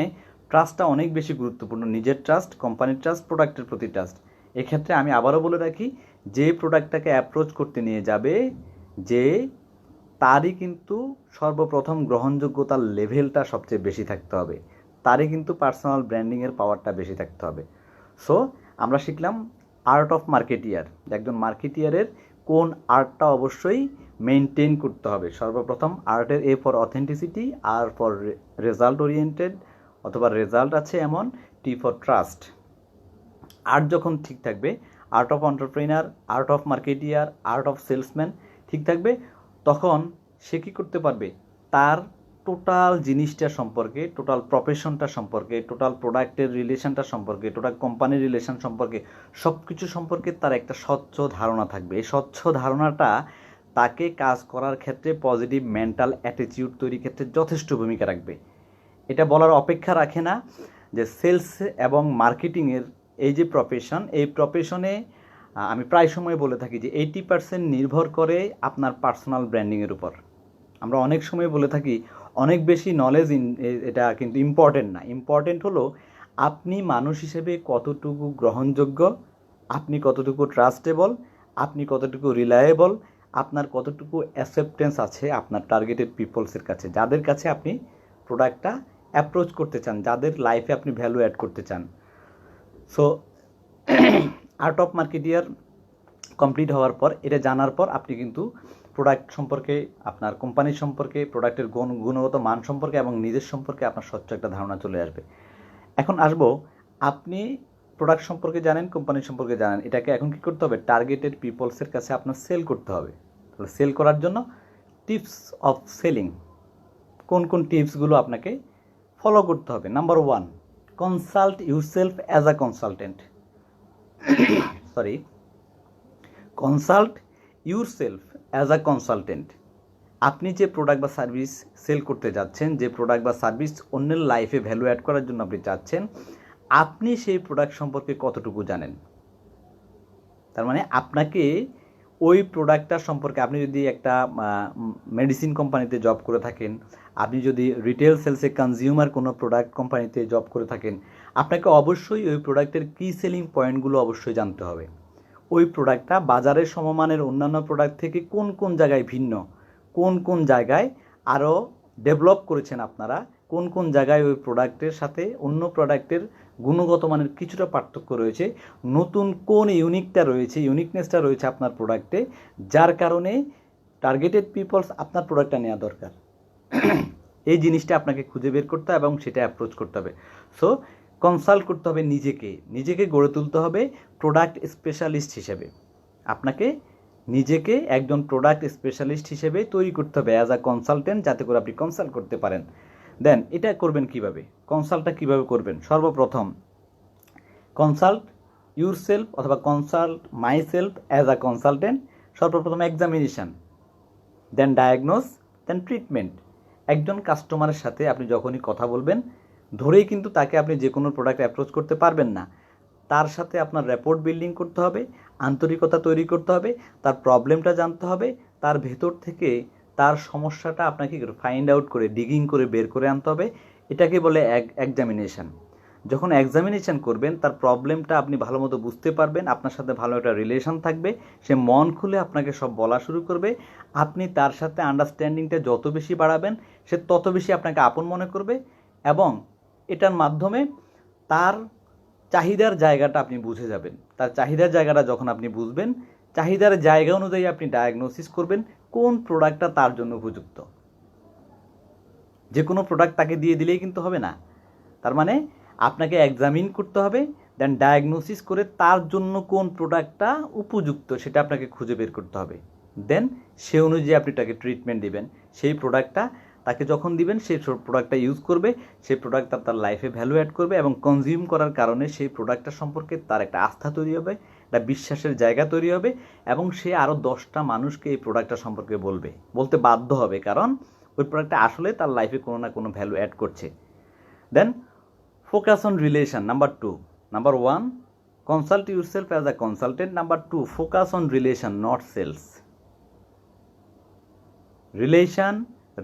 ট্রাস্টটা অনেক বেশি গুরুত্বপূর্ণ, নিজের ট্রাস্ট, কোম্পানির ট্রাস্ট, প্রোডাক্টের প্রতি ট্রাস্ট। এক্ষেত্রে আমি আবারও বলে রাখি, যে প্রোডাক্টটাকে অ্যাপ্রোচ করতে নিয়ে যাবে, যে তারই কিন্তু সর্বপ্রথম গ্রহণযোগ্যতার লেভেলটা সবচেয়ে বেশি থাকতে হবে, তারই কিন্তু পার্সোনাল ব্র্যান্ডিংয়ের পাওয়ারটা বেশি থাকতে হবে। সো আমরা শিখলাম আর্ট অফ মার্কেটিয়ার। একজন মার্কেটিয়ারের কোন আর্টটা অবশ্যই মেনটেন করতে হবে। সর্বপ্রথম আর্টের A for authenticity, R for result oriented, অথবা রেজাল্ট আছে এমন, টি ফর ট্রাস্ট। আর্ট যখন ঠিক থাকবে, art of entrepreneur, art of marketeer, art of salesman ঠিক থাকবে, তখন সে কী করতে পারবে, তার টোটাল জিনিসটা সম্পর্কে, টোটাল প্রফেশনটা সম্পর্কে, টোটাল প্রোডাক্টের রিলেশনটা সম্পর্কে, টোটাল কোম্পানির রিলেশন সম্পর্কে, সব কিছু সম্পর্কে তার একটা স্বচ্ছ ধারণা থাকবে। এই স্বচ্ছ ধারণাটা তাকে কাজ করার ক্ষেত্রে, পজিটিভ মেন্টাল অ্যাটিটিউড তৈরির ক্ষেত্রে যথেষ্ট ভূমিকা রাখবে। এটা বলার অপেক্ষা রাখে না যে সেলস এবং মার্কেটিংয়ের এই যে প্রফেশন, এই প্রফেশনে আমি প্রায় সময় বলে থাকি যে 80% নির্ভর করে আপনার পার্সোনাল ব্র্যান্ডিংয়ের উপর। আমরা অনেক সময় বলে থাকি অনেক বেশি নলেজ এটা কিন্তু ইম্পর্টেন্ট না। ইম্পর্টেন্ট হলো আপনি মানুষ হিসেবে কতটুকু গ্রহণযোগ্য, আপনি কতটুকু ট্রাস্টেবল, আপনি কতটুকু রিলায়েবল, আপনার কতটুকু অ্যাকসেপ্টেন্স আছে আপনার টার্গেটেড পিপলসের কাছে, যাদের কাছে আপনি প্রোডাক্টটা অ্যাপ্রোচ করতে চান, যাদের লাইফে আপনি ভ্যালু অ্যাড করতে চান। So art of marketeer complete হওয়ার পর, এটা জানার পর আপনি কিন্তু প্রোডাক্ট সম্পর্কে, আপনার কোম্পানি সম্পর্কে, প্রোডাক্টের গুণগত মান সম্পর্কে এবং নিজের সম্পর্কে আপনার স্বচ্ছ একটা ধারণা চলে আসবে। এখন আসবো, আপনি প্রোডাক্ট সম্পর্কে জানেন, কোম্পানি সম্পর্কে জানেন, এটাকে এখন কী করতে হবে, টার্গেটেড পিপলসের কাছে আপনার সেল করতে হবে। তাহলে সেল করার জন্য টিপস অফ সেলিং, কোন কোন টিপসগুলো আপনাকে ফলো করতে হবে। Number 1, consult yourself as a consultant. Consult yourself as a consultant. আপনি যে প্রোডাক্ট বা সার্ভিস সেল করতে যাচ্ছেন, যে প্রোডাক্ট বা সার্ভিস অন্যের লাইফে ভ্যালু অ্যাড করার জন্য আপনি চাচ্ছেন, আপনি সেই প্রোডাক্ট সম্পর্কে কতটুকু জানেন। তার মানে আপনাকে ওই প্রোডাক্টটা সম্পর্কে, আপনি যদি একটা মেডিসিন কোম্পানিতে জব করে থাকেন, আপনি যদি রিটেল সেলসে কনজিউমার কোনো প্রোডাক্ট কোম্পানিতে জব করে থাকেন, আপনাকে অবশ্যই ওই প্রোডাক্টের কি সেলিং পয়েন্টগুলো অবশ্যই জানতে হবে। ওই প্রোডাক্টটা বাজারের সমমানের অন্যান্য প্রোডাক্ট থেকে কোন কোন জায়গায় ভিন্ন, কোন কোন জায়গায় আরও ডেভেলপ করেছেন আপনারা, কোন কোন জায়গায় ওই প্রোডাক্টের সাথে অন্য প্রোডাক্টের গুণগত মানের কিছুটা পার্থক্য রয়েছে, নতুন কোন ইউনিকনেসটা রয়েছে আপনার প্রোডাক্টে, যার কারণে টার্গেটেড পিপলস আপনার প্রোডাক্টটা নেওয়া দরকার। এই জিনিসটা আপনাকে খুঁজে বের করতে হবে এবং সেটা অ্যাপ্রোচ করতে হবে। সো কনসাল্ট করতে হবে নিজেকে গড়ে তুলতে হবে প্রোডাক্ট স্পেশালিস্ট হিসেবে। আপনাকে নিজেকে একজন প্রোডাক্ট স্পেশালিস্ট হিসেবে তৈরি করতে হবে অ্যাজ আ কনসালটেন্ট, যাতে করে আপনি কনসাল্ট করতে পারেন। দেন এটা করবেন কিভাবে, কনসাল্টটা কিভাবে করবেন? সর্বপ্রথম কনসাল্ট ইউরসেলফ অথবা consult my self as a consultant. সর্বপ্রথম এক্সামিনেশান, দেন ডায়াগনোস, দেন ট্রিটমেন্ট। একজন কাস্টমারের সাথে আপনি যখনই কথা বলবেন, ধরেই কিন্তু তাকে আপনি যে কোনো প্রোডাক্ট অ্যাপ্রোচ করতে পারবেন না। তার সাথে আপনার র্যাপোর্ট বিল্ডিং করতে হবে, আন্তরিকতা তৈরি করতে হবে, তার প্রবলেমটা জানতে হবে, তার ভেতর থেকে তার সমস্যাটা আপনাকে ফাইন্ড আউট করে, ডিগিং করে বের করে আনতে হবে। এটাকে বলে এক্সামিনেশান। যখন এক্সামিনেশান করবেন, তার প্রবলেমটা আপনি ভালো মতো বুঝতে পারবেন, আপনার সাথে ভালো একটা রিলেশন থাকবে, সে মন খুলে আপনাকে সব বলা শুরু করবে। আপনি তার সাথে আন্ডারস্ট্যান্ডিংটা যত বেশি বাড়াবেন, সে তত বেশি আপনাকে আপন মনে করবে, এবং এটার মাধ্যমে তার চাহিদার জায়গাটা আপনি বুঝে যাবেন। তার চাহিদার জায়গাটা যখন আপনি বুঝবেন, চাহিদার জায়গা অনুযায়ী আপনি ডায়াগনোসিস করবেন কোন প্রোডাক্টটা তার জন্য উপযুক্ত। যে কোনো প্রোডাক্ট তাকে দিয়ে দিলেই কিন্তু হবে না। তার মানে আপনাকে এক্সামিন করতে হবে, দেন ডায়াগনোসিস করে তার জন্য কোন প্রোডাক্টটা উপযুক্ত সেটা আপনাকে খুঁজে বের করতে হবে। দেন সে অনুযায়ী আপনি তাকে ট্রিটমেন্ট দেবেন, সেই প্রোডাক্টটা তাকে যখন দিবেন সেই প্রোডাক্টটা ইউজ করবে, সেই প্রোডাক্টটা তার লাইফে ভ্যালু অ্যাড করবে এবং কনজিউম করার কারণে সেই প্রোডাক্টটা সম্পর্কে তার একটা আস্থা তৈরি হবে, একটা বিশ্বাসের জায়গা তৈরি হবে এবং সে আরও 10টা মানুষকে এই প্রোডাক্টটা সম্পর্কে বলতে বাধ্য হবে, কারণ ওই প্রোডাক্টটা আসলে তার লাইফে কোনো না কোনো ভ্যালু অ্যাড করছে। Then focus on relation, number 2। Number 1, consult yourself as a consultant. Number 2, focus on relation, not sales.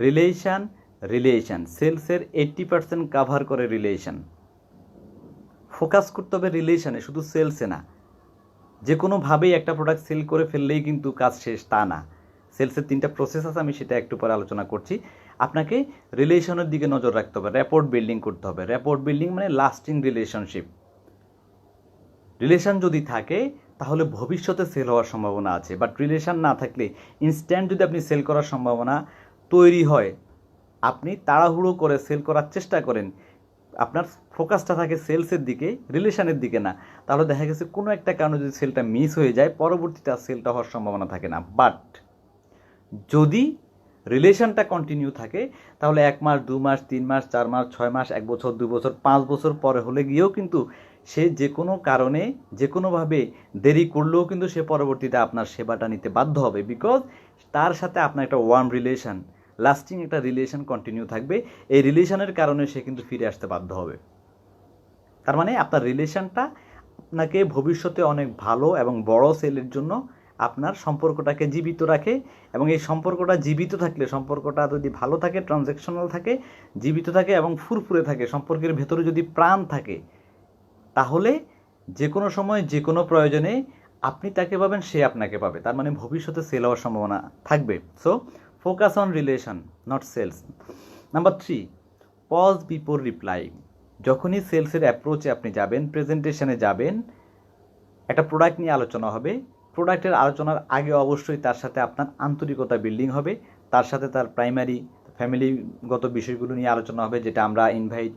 Relation সেলসের 80% কাভার করে রিলেশন। ফোকাস করতে হবে রিলেশনে, শুধু সেলসে না। যে কোনোভাবেই একটা প্রোডাক্ট সেল করে ফেললেই কিন্তু কাজ শেষ, তা না। সেলসের 3টা প্রসেস আছে, আমি সেটা একটু পরে আলোচনা করছি। আপনাকে রিলেশনের দিকে নজর রাখতে হবে, র্যাপোর্ট বিল্ডিং করতে হবে। র্যাপোর্ট বিল্ডিং মানে লাস্টিং রিলেশনশিপ। রিলেশন যদি থাকে তাহলে ভবিষ্যতে সেল হওয়ার সম্ভাবনা আছে, বাট রিলেশন না থাকলে ইনস্ট্যান্ট যদি আপনি সেল করার সম্ভাবনা তৈরি হয়, আপনি তাড়াহুড়ো করে সেল করার চেষ্টা করেন, আপনার ফোকাসটা থাকে সেলসের দিকে, রিলেশনের দিকে না, তাহলে দেখা গেছে কোনো একটা কারণে যদি সেলটা মিস হয়ে যায়, পরবর্তীতে আর সেলটা হওয়ার সম্ভাবনা থাকে না। বাট যদি রিলেশনটা কন্টিনিউ থাকে তাহলে 1 মাস, 2 মাস, 3 মাস, 4 মাস, 6 মাস, 1 বছর, 2 বছর, 5 বছর পরে হলে গিয়েও কিন্তু সে যে কোনো কারণে যে কোনোভাবে দেরি করলেও কিন্তু সে পরবর্তীতে আপনার সেবাটা নিতে বাধ্য হবে, বিকজ তার সাথে আপনার একটা ওয়ার্ম রিলেশন, লাস্টিং একটা রিলেশন কন্টিনিউ থাকবে। এই রিলেশনের কারণে সে কিন্তু ফিরে আসতে বাধ্য হবে। তার মানে আপনার রিলেশনটা আপনাকে ভবিষ্যতে অনেক ভালো এবং বড় সেলের জন্য আপনার সম্পর্কটাকে জীবিত রাখে, এবং এই সম্পর্কটা জীবিত থাকলে, সম্পর্কটা যদি ভালো থাকে, ট্রানজ্যাকশনাল থাকে, জীবিত থাকে এবং ফুরফুরে থাকে, সম্পর্কের ভেতরে যদি প্রাণ থাকে, তাহলে যে কোনো সময় যে কোনো প্রয়োজনে আপনি তাকে পাবেন, সে আপনাকে পাবে। তার মানে ভবিষ্যতে সেল হওয়ার সম্ভাবনা থাকবে। So focus on relation, not sales. Number 3, pause before reply. যখনই সেলসের অ্যাপ্রোচে আপনি যাবেন, প্রেজেন্টেশনে যাবেন, একটা প্রোডাক্ট নিয়ে আলোচনা হবে, প্রোডাক্টের আলোচনার আগে অবশ্যই তার সাথে আপনার আন্তরিকতা বিল্ডিং হবে, তার সাথে তার প্রাইমারি ফ্যামিলিগত বিষয়গুলো নিয়ে আলোচনা হবে, যেটা আমরা ইনভাইট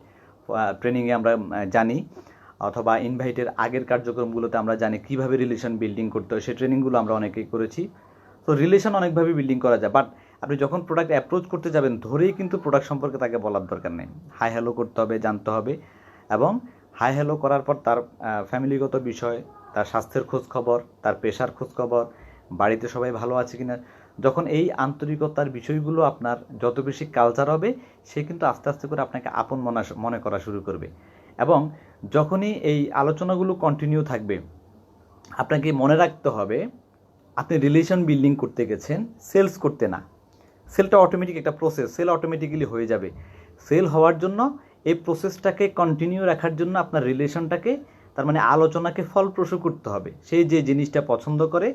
ট্রেনিংয়ে আমরা জানি, অথবা ইনভাইটের আগের কার্যক্রমগুলোতে আমরা জানি কীভাবে রিলেশন বিল্ডিং করতে হয়, সেই ট্রেনিংগুলো আমরা অনেকেই করেছি। তো রিলেশন অনেকভাবে বিল্ডিং করা যায়, বাট আপনি যখন প্রোডাক্ট অ্যাপ্রোচ করতে যাবেন ধরেই কিন্তু প্রোডাক্ট সম্পর্কে তাকে বলার দরকার নেই। হাই হ্যালো করতে হবে, জানতে হবে, এবং হাই হ্যালো করার পর তার ফ্যামিলিগত বিষয়, তার স্বাস্থ্যের খোঁজ খবর, তার পেশার খোঁজ খবর, বাড়িতে সবাই ভালো আছে কিনা, যখন এই আন্তরিকতার বিষয়গুলো আপনার যত বেশি কালচার হবে, সে কিন্তু আস্তে আস্তে করে আপনাকে আপন মনে করা শুরু করবে। এবং যখনই এই আলোচনাগুলো কন্টিনিউ থাকবে, আপনাকে মনে রাখতে হবে আপনি রিলেশন বিল্ডিং করতে গেছেন, সেলস করতে না। সেলটা অটোমেটিক একটা প্রসেস, সেল অটোমেটিক্যালি হয়ে যাবে। সেল হওয়ার জন্য এই প্রসেসটাকে কন্টিনিউ রাখার জন্য আপনার রিলেশনটাকে, তার মানে আলোচনাকে ফলপ্রসূ করতে হবে। সে যে জিনিসটা পছন্দ করে,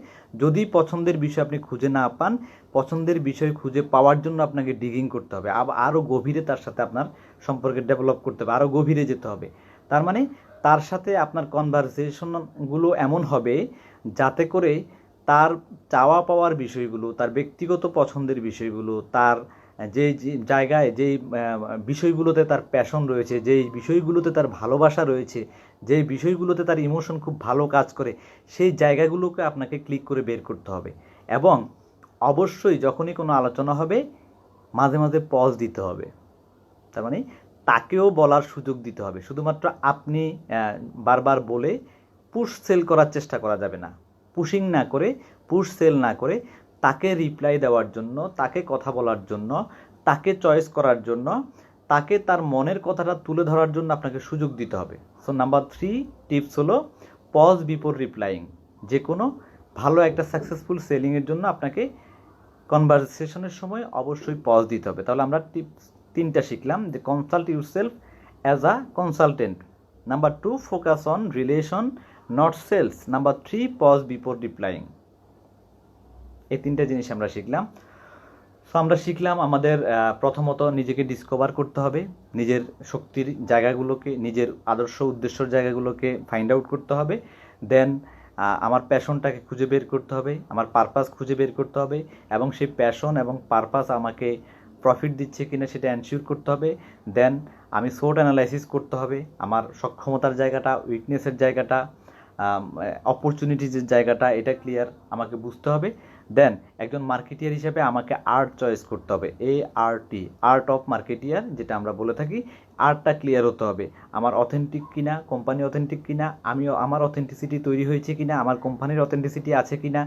যদি পছন্দের বিষয় আপনি খুঁজে না পান, পছন্দের বিষয় খুঁজে পাওয়ার জন্য আপনাকে ডিগিং করতে হবে, আরও গভীরে তার সাথে আপনার সম্পর্কে ডেভেলপ করতে হবে, আরও গভীরে যেতে হবে। তার মানে তার সাথে আপনার কনভারসেশনগুলো এমন হবে যাতে করে তার চাওয়া পাওয়ার বিষয়গুলো, তার ব্যক্তিগত পছন্দের বিষয়গুলো, তার যে জায়গায় যেই বিষয়গুলোতে তার প্যাশন রয়েছে, যেই বিষয়গুলোতে তার ভালোবাসা রয়েছে, যেই বিষয়গুলোতে তার ইমোশন খুব ভালো কাজ করে, সেই জায়গাগুলোকে আপনাকে ক্লিক করে বের করতে হবে। এবং অবশ্যই যখনই কোনো আলোচনা হবে মাঝে মাঝে পজ দিতে হবে, তার মানে তাকেও বলার সুযোগ দিতে হবে। শুধুমাত্র আপনি বারবার বলে পুশ সেল করার চেষ্টা করা যাবে না। পুশিং না করে, পুশ সেল না করে, তাকে রিপ্লাই দেওয়ার জন্য, তাকে কথা বলার জন্য, তাকে চয়েস করার জন্য, তাকে তার মনের কথাটা তুলে ধরার জন্য আপনাকে সুযোগ দিতে হবে। সো নাম্বার 3 টিপস হলো পজ বিফোর রিপ্লাইং। যে কোনো ভালো একটা সাকসেসফুল সেলিংয়ের জন্য আপনাকে কনভারসেশনের সময় অবশ্যই পজ দিতে হবে। তাহলে আমরা টিপস 3টা শিখলাম, যে consult yourself as a consultant. Number 2, focus on relation not sales. Number 3, pause before replying. এই 3টা জিনিস আমরা শিখলাম। সো আমরা শিখলাম আমাদের প্রথমত নিজেকে ডিসকভার করতে হবে, নিজের শক্তির জায়গাগুলোকে, নিজের আদর্শ উদ্দেশ্যর জায়গাগুলোকে ফাইন্ড আউট করতে হবে। দেন আমার প্যাশনটাকে খুঁজে বের করতে হবে, আমার পারপাস খুঁজে বের করতে হবে, এবং সেই প্যাশন এবং পারপাস আমাকে প্রফিট দিচ্ছে কিনা সেটা এনশিওর করতে হবে। দেন আমি সোট অ্যানালাইসিস করতে হবে, আমার সক্ষমতার জায়গাটা, উইকনেসের জায়গাটা, অপরচুনিটিজের জায়গাটা, এটা ক্লিয়ার আমাকে বুঝতে হবে। দেন একজন মার্কেটিয়ার হিসেবে আমাকে আর্ট চয়েস করতে হবে, আর্ট অফ মার্কেটিয়ার যেটা আমরা বলে থাকি, আর্টটা ক্লিয়ার হতে হবে। আমার অথেন্টিক কিনা, কোম্পানি অথেন্টিক কিনা, আমার অথেন্টিসিটি তৈরি হয়েছে কিনা, আমার কোম্পানির অথেন্টিসিটি আছে কিনা,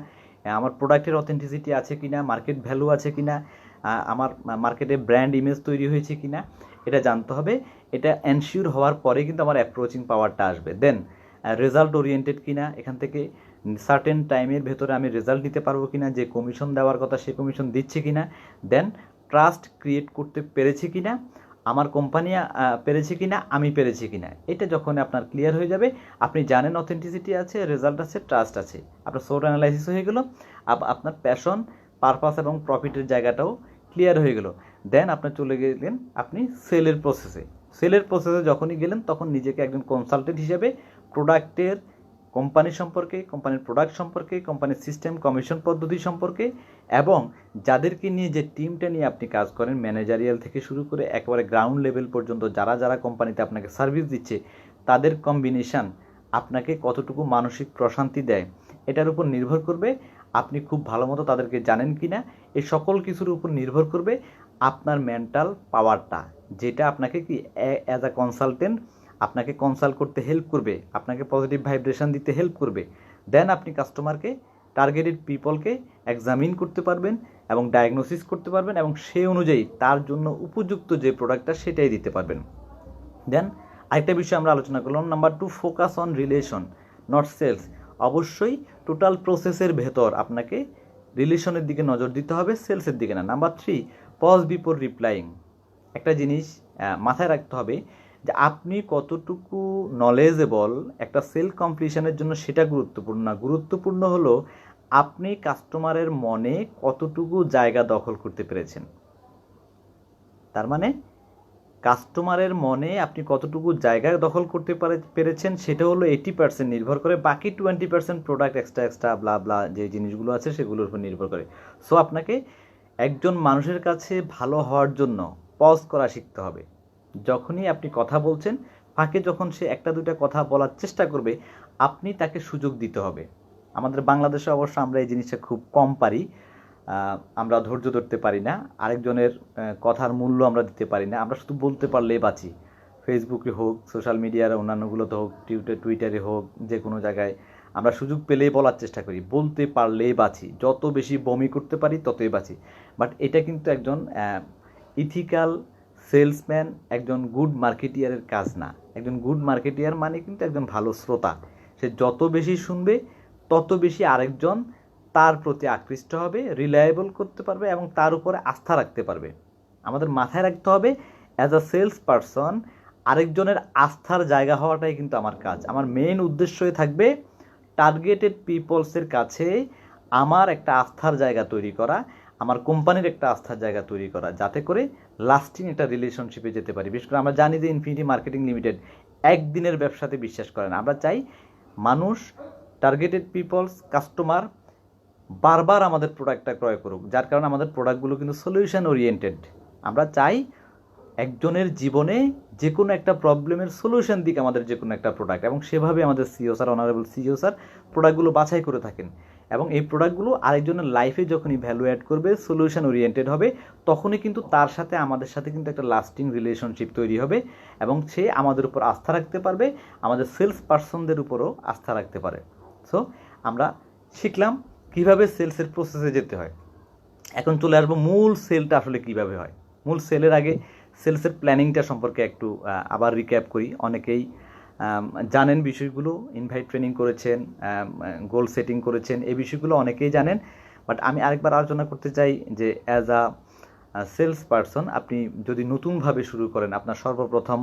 আমার প্রোডাক্টের অথেন্টিসিটি আছে কিনা, মার্কেট ভ্যালু আছে কিনা, আমার মার্কেটে ব্র্যান্ড ইমেজ তৈরি হয়েছে কিনা, এটা জানতে হবে। এটা এনশিওর হওয়ার পরে কিন্তু আমার অ্যাপ্রোচিং পাওয়ারটা আসবে। দেন রেজাল্ট ওরিয়েন্টেড কিনা, এখান থেকে সার্টেন টাইমের ভেতরে আমি রেজাল্ট দিতে পারবো কিনা, যে কমিশন দেওয়ার কথা সে কমিশন দিচ্ছে কিনা। দেন ট্রাস্ট ক্রিয়েট করতে পেরেছি কিনা, আমার কোম্পানি পেরেছে কিনা, আমি পেরেছি কিনা। এটা যখন আপনার ক্লিয়ার হয়ে যাবে, আপনি জানেন অথেন্টিসিটি আছে, রেজাল্ট আছে, ট্রাস্ট আছে, আপনার সোর্ট অ্যানালাইসিস হয়ে গেল, আপনার প্যাশন, পারপাস এবং প্রফিটের জায়গাটাও ক্লিয়ার হয়ে গেল। দেন আপনি চলে গেলেন আপনি সেলের প্রসেসে যখনই গেলেন তখন নিজেকে একজন কনসালটেন্ট হিসেবে প্রোডাক্টের, কোম্পানি সম্পর্কে, কোম্পানির প্রোডাক্ট সম্পর্কে, কোম্পানির সিস্টেম, কমিশন পদ্ধতি সম্পর্কে, এবং যাদেরকে নিয়ে, যে টিমটা নিয়ে আপনি কাজ করেন, ম্যানেজারিয়াল থেকে শুরু করে একেবারে গ্রাউন্ড লেভেল পর্যন্ত যারা যারা কোম্পানিতে আপনাকে সার্ভিস দিচ্ছে, তাদের কম্বিনেশান আপনাকে কতটুকু মানসিক প্রশান্তি দেয়, এটার উপর নির্ভর করবে আপনি খুব ভালো মতো তাদেরকে জানেন কি না। এই সকল কিছুর উপর নির্ভর করবে আপনার মেন্টাল পাওয়ারটা, যেটা আপনাকে কি অ্যাজ আ কনসালটেন্ট আপনাকে কনসাল্ট করতে হেল্প করবে, আপনাকে পজিটিভ ভাইব্রেশন দিতে হেল্প করবে। দেন আপনি কাস্টমারকে, টার্গেটেড পিপলকে এক্সামিন করতে পারবেন এবং ডায়াগনোসিস করতে পারবেন, এবং সেই অনুযায়ী তার জন্য উপযুক্ত যে প্রোডাক্টটা সেটাই দিতে পারবেন। দেন আরেকটা বিষয় আমরা আলোচনা করলাম, number 2, focus on relation not sales. অবশ্যই টোটাল প্রসেসের ভেতর আপনাকে রিলেশনের দিকে নজর দিতে হবে, সেলসের দিকে না। Number 3, pause before replying. একটা জিনিস মাথায় রাখতে হবে যে আপনি কতটুকু নলেজেবল একটা সেল কমপ্লিশনের জন্য সেটা গুরুত্বপূর্ণ না, গুরুত্বপূর্ণ হলো আপনি কাস্টমারের মনে কতটুকু জায়গা দখল করতে পেরেছেন। তার মানে কাস্টমারের মনে আপনি কতটুকু জায়গা দখল করতে পেরেছেন সেটা হলো 80% নির্ভর করে, বাকি 20% প্রোডাক্ট এক্সট্রা ব্লা ব্লা যে জিনিসগুলো আছে সেগুলোর উপর নির্ভর করে। সো আপনাকে একজন মানুষের কাছে ভালো হওয়ার জন্য পজ করা শিখতে হবে। যখনই আপনি কথা বলছেন, ফাঁকে যখন সে একটা দুইটা কথা বলার চেষ্টা করবে, আপনি তাকে সুযোগ দিতে হবে। আমাদের বাংলাদেশে অবশ্য আমরা এই জিনিসটা খুব কম পারি, আমরা ধৈর্য ধরতে পারি না, আরেকজনের কথার মূল্য আমরা দিতে পারি না, আমরা শুধু বলতে পারলেই বাঁচি। ফেসবুকে হোক, সোশ্যাল মিডিয়ার অন্যান্যগুলোতে হোক, টুইটারে হোক, যে কোনো জায়গায় আমরা সুযোগ পেলেই বলার চেষ্টা করি, বলতে পারলেই বাঁচি, যত বেশি বমি করতে পারি ততই বাঁচি। বাট এটা কিন্তু একজন ইথিক্যাল সেলসম্যান, একজন গুড মার্কেটিয়ারের কাজ না। একজন গুড মার্কেটিয়ার মানে কিন্তু একজন ভালো শ্রোতা, সে যত বেশি শুনবে তত বেশি আরেকজন তার প্রতি আকৃষ্ট হবে, রিলায়েবল করতে পারবে এবং তার উপরে আস্থা রাখতে পারবে। আমাদের মাথায় রাখতে হবে অ্যাজ আ সেলস পারসন আরেকজনের আস্থার জায়গা হওয়াটাই কিন্তু আমার কাজ। আমার মেইন উদ্দেশ্যই থাকবে টার্গেটেড পিপলসের কাছে আমার একটা আস্থার জায়গা তৈরি করা, আমার কোম্পানির একটা আস্থার জায়গা তৈরি করা, যাতে করে লাস্টিং একটা রিলেশনশিপে যেতে পারি। বিশেষ করে আমরা জানি যে ইনফিনিটি মার্কেটিং লিমিটেড একদিনের ব্যবসাতে বিশ্বাস করে না। আমরা চাই মানুষ, টার্গেটেড পিপলস, কাস্টমার বারবার আমাদের প্রোডাক্টটা ক্রয় করুক, যার কারণে আমাদের প্রোডাক্টগুলো কিন্তু সলিউশন ওরিয়েন্টেড। আমরা চাই একজনের জীবনে যে কোনো একটা প্রবলেমের সলিউশন দিক আমাদের যে কোনো একটা প্রোডাক্ট, এবং সেভাবে আমাদের CO sir, honourable CO sir প্রোডাক্টগুলো বাছাই করে থাকেন। এবং এই প্রোডাক্টগুলো আরেকজনের লাইফে যখনই ভ্যালু অ্যাড করবে, সলিউশন ওরিয়েন্টেড হবে, তখনই কিন্তু তার সাথে, আমাদের সাথে কিন্তু একটা লাস্টিং রিলেশনশিপ তৈরি হবে, এবং সে আমাদের উপর আস্থা রাখতে পারবে, আমাদের সেলস পার্সনদের উপরও আস্থা রাখতে পারে। সো আমরা শিখলাম কীভাবে সেলসের প্রসেসে যেতে হয়। এখন চলে আসবো মূল সেলটা আসলে কীভাবে হয়। মূল সেলের আগে সেলসের প্ল্যানিংটা সম্পর্কে একটু আবার রিক্যাপ করি। অনেকেই জানেন বিষয়গুলো, ইনভাইট ট্রেনিং করেছেন, গোল সেটিং করেছেন, এই বিষয়গুলো অনেকেই জানেন। বাট আমি আরেকবার আলোচনা করতে চাই যে অ্যাজ আ সেলস পারসন আপনি যদি নতুনভাবে শুরু করেন, আপনার সর্বপ্রথম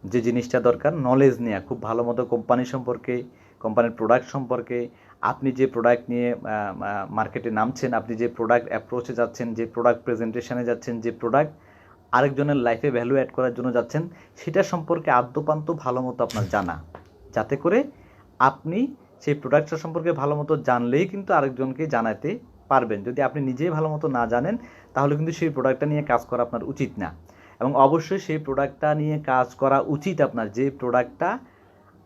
যে জিনিসটা দরকার, নলেজ নেওয়া, খুব ভালো মতো কোম্পানি সম্পর্কে, কোম্পানির প্রোডাক্ট সম্পর্কে, আপনি যে প্রোডাক্ট নিয়ে মার্কেটে নামছেন, আপনি যে প্রোডাক্ট অ্যাপ্রোচে যাচ্ছেন, যে প্রোডাক্ট প্রেজেন্টেশনে যাচ্ছেন, যে প্রোডাক্ট আরেকজনের লাইফে ভ্যালু অ্যাড করার জন্য যাচ্ছেন, সেটা সম্পর্কে আদ্যপান্ত ভালো মতো আপনার জানা, যাতে করে আপনি সেই প্রোডাক্টটা সম্পর্কে ভালো মতো জানলেই কিন্তু আরেকজনকে জানাতে পারবেন। যদি আপনি নিজেই ভালো মতো না জানেন, তাহলে কিন্তু সেই প্রোডাক্টটা নিয়ে কাজ করা আপনার উচিত না। এবং অবশ্যই সেই প্রোডাক্টটা নিয়ে কাজ করা উচিত আপনার, যে প্রোডাক্টটা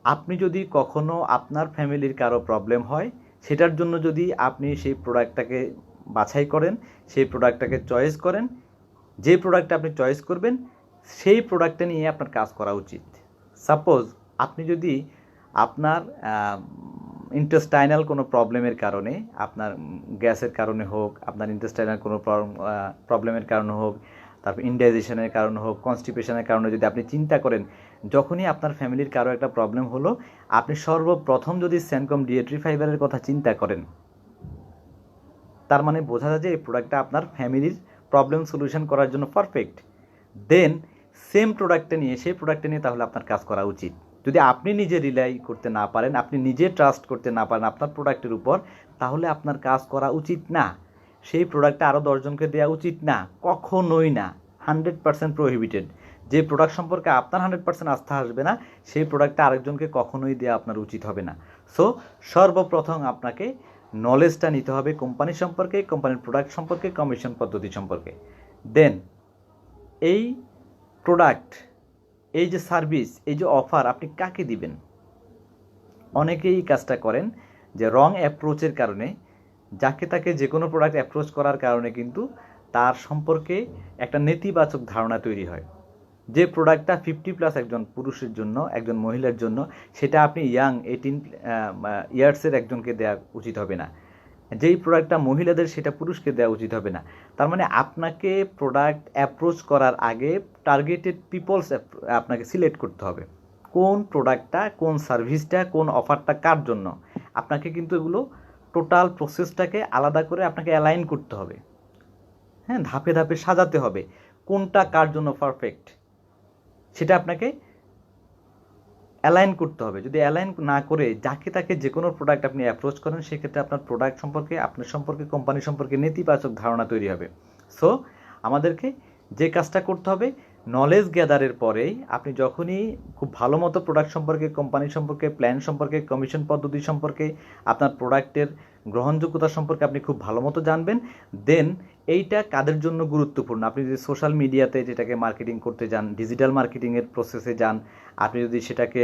আপনি যদি কখনো আপনার ফ্যামিলির কারো প্রবলেম হয়, সেটার জন্য যদি আপনি সেই প্রোডাক্টটাকে বাছাই করেন, সেই প্রোডাক্টটাকে চয়েস করেন, যে প্রোডাক্টটা আপনি চয়েস করবেন সেই প্রোডাক্টটা নিয়ে আপনার কাজ করা উচিত। সাপোজ আপনি যদি আপনার ইন্টেস্টাইনাল কোনো প্রবলেমের কারণে, আপনার গ্যাসের কারণে হোক, আপনার ইন্টেস্টাইনাল কোনো প্রবলেমের কারণে হোক, তারপর ইনডাইজেশনের কারণে হোক, কনস্টিপেশনের কারণে যদি আপনি চিন্তা করেন, যখনই আপনার ফ্যামিলির কারো একটা প্রবলেম হলো, আপনি সর্বপ্রথম যদি সেনকম ডিএট্রি ফাইবারের কথা চিন্তা করেন, তার মানে বোঝা যায় যে এই প্রোডাক্টটা আপনার ফ্যামিলির প্রবলেম সলিউশন করার জন্য পারফেক্ট। দেন সেম প্রোডাক্টটা নিয়ে, সেই প্রোডাক্টটা নিয়ে তাহলে আপনার কাজ করা উচিত। যদি আপনি নিজে রিলাই করতে না পারেন, আপনি নিজে ট্রাস্ট করতে না পারেন আপনার প্রোডাক্টের উপর, তাহলে আপনার কাজ করা উচিত না। সেই প্রোডাক্টটা আরও 10 জনকে দেওয়া উচিত না, কখনোই না। 100% প্রোহিবিটেড। যে প্রোডাক্ট সম্পর্কে আপনার 100% আস্থা আসবে না, সেই প্রোডাক্টটা আরেকজনকে কখনোই দেওয়া আপনার উচিত হবে না। সো সর্বপ্রথম আপনাকে নলেজটা নিতে হবে কোম্পানি সম্পর্কে, কোম্পানির প্রোডাক্ট সম্পর্কে, কমিশন পদ্ধতি সম্পর্কে। দেন এই প্রোডাক্ট, এই যে সার্ভিস, এই যে অফার আপনি কাকে দিবেন। অনেকেই কাজটা করেন যে রং অ্যাপ্রোচের কারণে, যাকে তাকে যে কোনো প্রোডাক্ট অ্যাপ্রোচ করার কারণে কিন্তু তার সম্পর্কে একটা নেতিবাচক ধারণা তৈরি হয়। যে প্রোডাক্টটা 50+ একজন পুরুষের জন্য, একজন মহিলার জন্য, সেটা আপনি ইয়াং 18 ইয়ার্সের একজনকে দেওয়া উচিত হবে না। যেই প্রোডাক্টটা মহিলাদের, সেটা পুরুষকে দেওয়া উচিত হবে না। তার মানে আপনাকে প্রোডাক্ট অ্যাপ্রোচ করার আগে টার্গেটেড পিপলস আপনাকে সিলেক্ট করতে হবে। কোন প্রোডাক্টটা, কোন সার্ভিসটা, কোন অফারটা কার জন্য। আপনাকে কিন্তু এগুলো টোটাল প্রসেসটাকে আলাদা করে আপনাকে অ্যালাইন করতে হবে। হ্যাঁ, ধাপে ধাপে সাজাতে হবে কোনটা কার জন্য পারফেক্ট, সেটা আপনাকে অ্যালাইন করতে হবে। যদি অ্যালাইন না করে যাকে তাকে যে কোনো প্রোডাক্ট আপনি অ্যাপ্রোচ করেন, সেক্ষেত্রে আপনার প্রোডাক্ট সম্পর্কে, আপনার সম্পর্কে, কোম্পানি সম্পর্কে নেতিবাচক ধারণা তৈরি হবে। সো আমাদেরকে যে কাজটা করতে হবে, নলেজ গ্যাদারের পরেই আপনি যখনই খুব ভালো মতো প্রোডাক্ট সম্পর্কে, কোম্পানি সম্পর্কে, প্ল্যান সম্পর্কে, কমিশন পদ্ধতি সম্পর্কে, আপনার প্রোডাক্টের গ্রহণযোগ্যতা সম্পর্কে আপনি খুব ভালো মতো জানবেন, দেন এইটা কাদের জন্য গুরুত্বপূর্ণ। আপনি যদি সোশ্যাল মিডিয়াতে যেটাকে মার্কেটিং করতে যান, ডিজিটাল মার্কেটিংয়ের প্রসেসে যান, আপনি যদি সেটাকে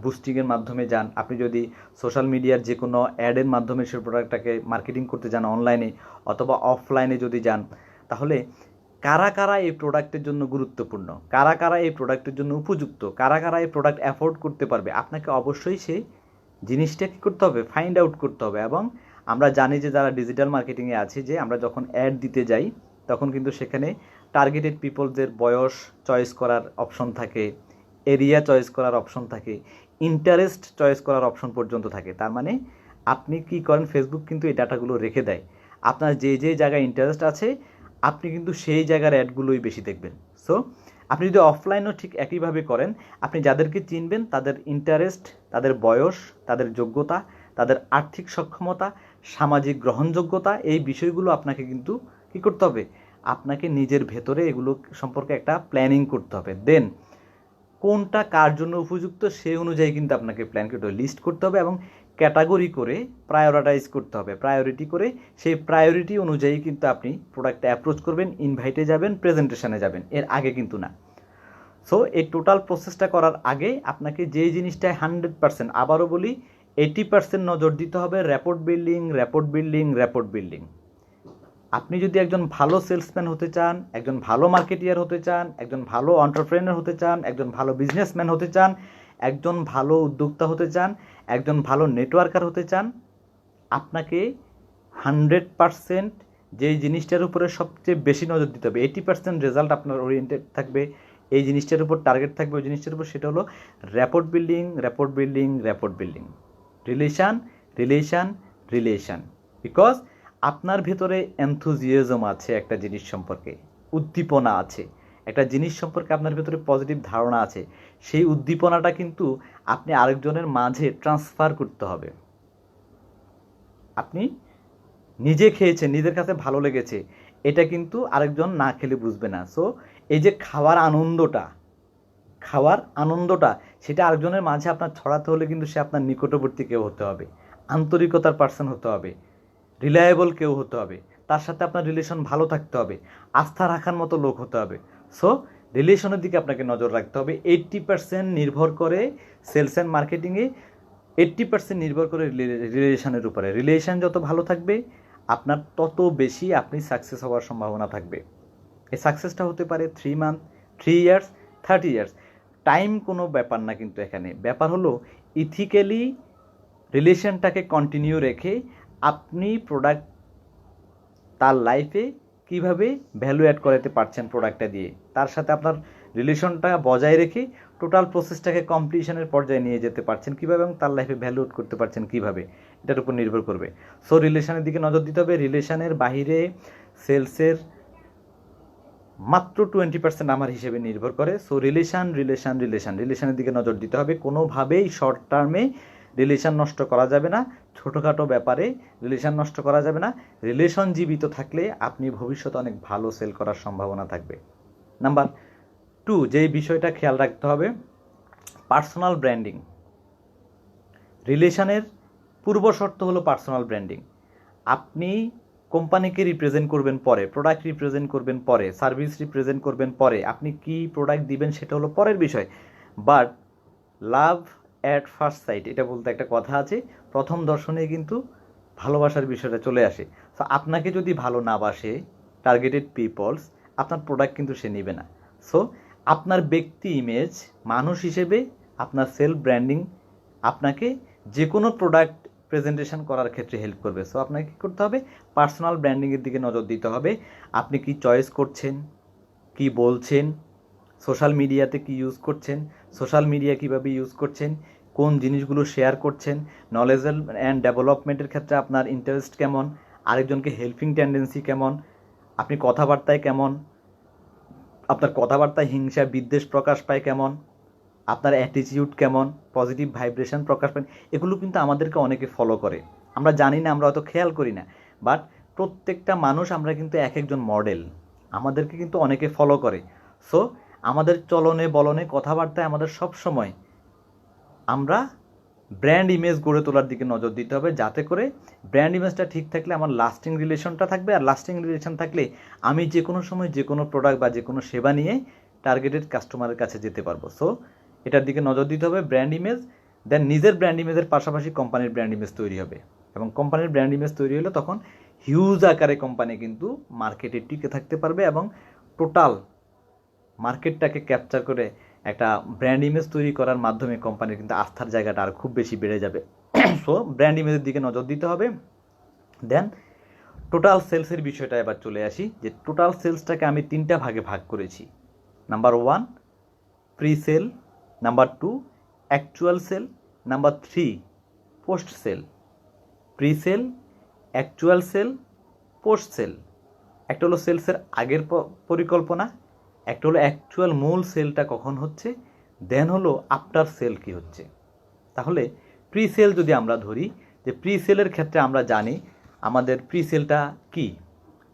বুস্টিংয়ের মাধ্যমে যান, আপনি যদি সোশ্যাল মিডিয়ার যে কোনো অ্যাডের মাধ্যমে সেই প্রোডাক্টটাকে মার্কেটিং করতে যান অনলাইনে অথবা অফলাইনে যদি যান, তাহলে কারা কারা এই প্রোডাক্টের জন্য গুরুত্বপূর্ণ, কারা কারা এই প্রোডাক্টের জন্য উপযুক্ত, কারা কারা এই প্রোডাক্ট অ্যাফোর্ড করতে পারবে, আপনাকে অবশ্যই সেই জিনিসটা কী করতে হবে, ফাইন্ড আউট করতে হবে। এবং আমরা জানি যে যারা ডিজিটাল মার্কেটিংয়ে আছে, যে আমরা যখন অ্যাড দিতে যাই তখন কিন্তু সেখানে টার্গেটেড পিপলদের বয়স চয়েস করার অপশন থাকে, এরিয়া চয়েস করার অপশন থাকে, ইন্টারেস্ট চয়েস করার অপশন পর্যন্ত থাকে। তার মানে আপনি কি করেন, ফেসবুক কিন্তু এই ডাটাগুলো রেখে দেয়। আপনার যে যে জায়গায় ইন্টারেস্ট আছে আপনি কিন্তু সেই জায়গার অ্যাডগুলোই বেশি দেখবেন। সো আপনি যদি অফলাইনও ঠিক একইভাবে করেন, আপনি যাদেরকে চিনবেন তাদের ইন্টারেস্ট, তাদের বয়স, তাদের যোগ্যতা, তাদের আর্থিক সক্ষমতা, সামাজিক গ্রহণযোগ্যতা, এই বিষয়গুলো আপনাকে কিন্তু কী করতে হবে, আপনাকে নিজের ভেতরে এগুলো সম্পর্কে একটা প্ল্যানিং করতে হবে। দেন কোনটা কার জন্য উপযুক্ত সেই অনুযায়ী কিন্তু আপনাকে প্ল্যান করতে হবে, লিস্ট করতে হবে এবং ক্যাটাগরি করে প্রায়োরিটাইজ করতে হবে, প্রায়োরিটি করে সেই প্রায়োরিটি অনুযায়ী কিন্তু আপনি প্রোডাক্টটা অ্যাপ্রোচ করবেন, ইনভাইটে যাবেন, প্রেজেন্টেশনে যাবেন, এর আগে কিন্তু না। সো এই টোটাল প্রসেসটা করার আগে আপনাকে যে জিনিসটায় 100%, আবারও বলি 80% নজর দিতে হবে, rapport building, rapport building, rapport building. আপনি যদি একজন ভালো সেলসম্যান হতে চান, একজন ভালো মার্কেটিয়ার হতে চান, একজন ভালো এন্টারপ্রেনার হতে চান, একজন ভালো বিজনেসম্যান হতে চান, একজন ভালো উদ্যোক্তা হতে চান, একজন ভালো নেটওয়ার্কার হতে চান, আপনাকে 100% যেই জিনিসটার উপরে সবচেয়ে বেশি নজর দিতে হবে, 80% রেজাল্ট আপনার ওরিয়েন্টেড থাকবে, এই জিনিসটার উপর টার্গেট থাকবে ওই জিনিসটার উপর, সেটা হলো rapport building, rapport building, rapport building, relation, relation, relation. Because আপনার ভেতরে এনথুজিয়াজম আছে একটা জিনিস সম্পর্কে, উদ্দীপনা আছে, একটা জিনিস সম্পর্কে আপনার ভেতরে পজিটিভ ধারণা আছে, সেই উদ্দীপনাটা কিন্তু আপনি আরেকজনের মাঝে ট্রান্সফার করতে হবে। আপনি নিজে খেয়েছেন, নিজের কাছে ভালো লেগেছে, এটা কিন্তু আরেকজন না খেলে বুঝবে না। সো এই যে খাওয়ার আনন্দটা সেটা আরেকজনের মাঝে আপনার ছড়াতে হলে কিন্তু সে আপনার নিকটবর্তী কেউ হতে হবে, আন্তরিকতার পার্সন হতে হবে, রিলায়েবল কেউ হতে হবে, তার সাথে আপনার রিলেশন ভালো থাকতে হবে, আস্থা রাখার মতো লোক হতে হবে। সো রিলেশনের দিকে আপনাকে নজর রাখতে হবে। 80% নির্ভর করে সেলস অ্যান্ড মার্কেটিংয়ে 80% নির্ভর করে রিলেশনের উপরে। রিলেশন যত ভালো থাকবে আপনার তত বেশি আপনি সাকসেস হওয়ার সম্ভাবনা থাকবে। এই সাকসেসটা হতে পারে 3 মান্থ, 3 ইয়ার্স, 30 ইয়ার্স। টাইম কোনো ব্যাপার না, কিন্তু এখানে ব্যাপার হলো ইথিক্যালি রিলেশনটাকে কন্টিনিউ রেখে আপনি প্রোডাক্ট তার লাইফে কিভাবে ভ্যালু অ্যাড করাতে পারছেন প্রোডাক্টটা দিয়ে, তার সাথে আপনার রিলেশনটা বজায় রেখে টোটাল প্রসেসটাকে কমপ্লিশনের পর্যায়ে নিয়ে যেতে পারছেন কীভাবে এবং তার লাইফে ভ্যালু অ্যাড করতে পারছেন কীভাবে, এটার উপর নির্ভর করবে। সো রিলেশনের দিকে নজর দিতে হবে। রিলেশনের বাহিরে সেলসের মাত্র 20% আমার হিসেবে নির্ভর করে। সো রিলেশনের দিকে নজর দিতে হবে। কোনোভাবেই শর্ট টার্মে রিলেশন নষ্ট করা যাবে না, ছোটোখাটো ব্যাপারে রিলেশন নষ্ট করা যাবে না। রিলেশন জীবিত থাকলে আপনি ভবিষ্যতে অনেক ভালো সেল করার সম্ভাবনা থাকবে। নাম্বার 2 যেই বিষয়টা খেয়াল রাখতে হবে, পার্সোনাল ব্র্যান্ডিং। রিলেশনের পূর্ব শর্ত হলো পার্সোনাল ব্র্যান্ডিং। আপনি কোম্পানিকে রিপ্রেজেন্ট করবেন পরে, প্রোডাক্ট রিপ্রেজেন্ট করবেন পরে, সার্ভিস রিপ্রেজেন্ট করবেন পরে, আপনি কি প্রোডাক্ট দিবেন সেটা হলো পরের বিষয়। But love at first sight এটা বলতে একটা কথা আছে, প্রথম দর্শনে কিন্তু ভালোবাসার বিষয়টা চলে আসে। সো আপনাকে যদি ভালো না বাসে টার্গেটেড পিপলস, আপনার প্রোডাক্ট কিন্তু সে নেবে না। সো আপনার ব্যক্তি ইমেজ, মানুষ হিসেবে আপনার সেলফ ব্র্যান্ডিং আপনাকে যে কোনো প্রোডাক্ট প্রেজেন্টেশন করার ক্ষেত্রে হেল্প করবে। সো আপনাকে কী করতে হবে, পার্সোনাল ব্র্যান্ডিংয়ের দিকে নজর দিতে হবে। আপনি কি চয়েস করছেন, কি বলছেন, সোশ্যাল মিডিয়াতে কি ইউজ করছেন, সোশ্যাল মিডিয়া কীভাবে ইউজ করছেন, কোন জিনিসগুলো শেয়ার করছেন, নলেজ অ্যান্ড ডেভেলপমেন্টের ক্ষেত্রে আপনার ইন্টারেস্ট কেমন, আরেকজনকে হেল্পিং টেন্ডেন্সি কেমন, আপনি কথাবার্তায় কেমন, আপনার কথাবার্তায় হিংসা বিদ্বেষ প্রকাশ পায় কেমন, আপনার অ্যাটিটিউড কেমন, পজিটিভ ভাইব্রেশন প্রকাশ পায়, এগুলো কিন্তু আমাদেরকে অনেকে ফলো করে। আমরা জানি না, আমরা অত খেয়াল করি না, বাট প্রত্যেকটা মানুষ আমরা কিন্তু এক একজন মডেল, আমাদেরকে কিন্তু অনেকে ফলো করে। সো আমাদের চলনে বলনে কথাবার্তায় আমাদের সব সময় আমরা ব্র্যান্ড ইমেজ গড়ে তোলার দিকে নজর দিতে হবে, যাতে করে ব্র্যান্ড ইমেজটা ঠিক থাকলে আমার লাস্টিং রিলেশনটা থাকবে। আর লাস্টিং রিলেশন থাকলে আমি যে কোনো সময় যে কোনো প্রোডাক্ট বা যে কোনো সেবা নিয়ে টার্গেটেড কাস্টমারের কাছে যেতে পারবো। সো এটার দিকে নজর দিতে হবে, ব্র্যান্ড ইমেজ। দেন নিজের ব্র্যান্ড ইমেজের পাশাপাশি কোম্পানির ব্র্যান্ড ইমেজ তৈরি হবে, এবং কোম্পানির ব্র্যান্ড ইমেজ তৈরি হলে তখন হিউজ আকারে কোম্পানি কিন্তু মার্কেটে টিকে থাকতে পারবে এবং টোটাল মার্কেটটাকে ক্যাপচার করে একটা ব্র্যান্ড ইমেজ তৈরি করার মাধ্যমে কোম্পানির কিন্তু আস্থার জায়গাটা আর খুব বেশি বেড়ে যাবে। সো ব্র্যান্ড ইমেজের দিকে নজর দিতে হবে। দেন টোটাল সেলসের বিষয়টা এবার চলে আসি, যে টোটাল সেলসটাকে আমি 3টা ভাগে ভাগ করেছি। Number 1 pre sale, number 2 actual sale, number 3 post sale. Pre sale, actual sale, post sale. একটা হলো সেলসের আগের পরিকল্পনা, একটা হলো অ্যাকচুয়াল মূল সেলটা কখন হচ্ছে, দেন হলো আফটার সেল কি হচ্ছে। তাহলে প্রি সেল যদি আমরা ধরি, যে প্রি সেলের ক্ষেত্রে আমরা জানি আমাদের প্রি সেলটা কি।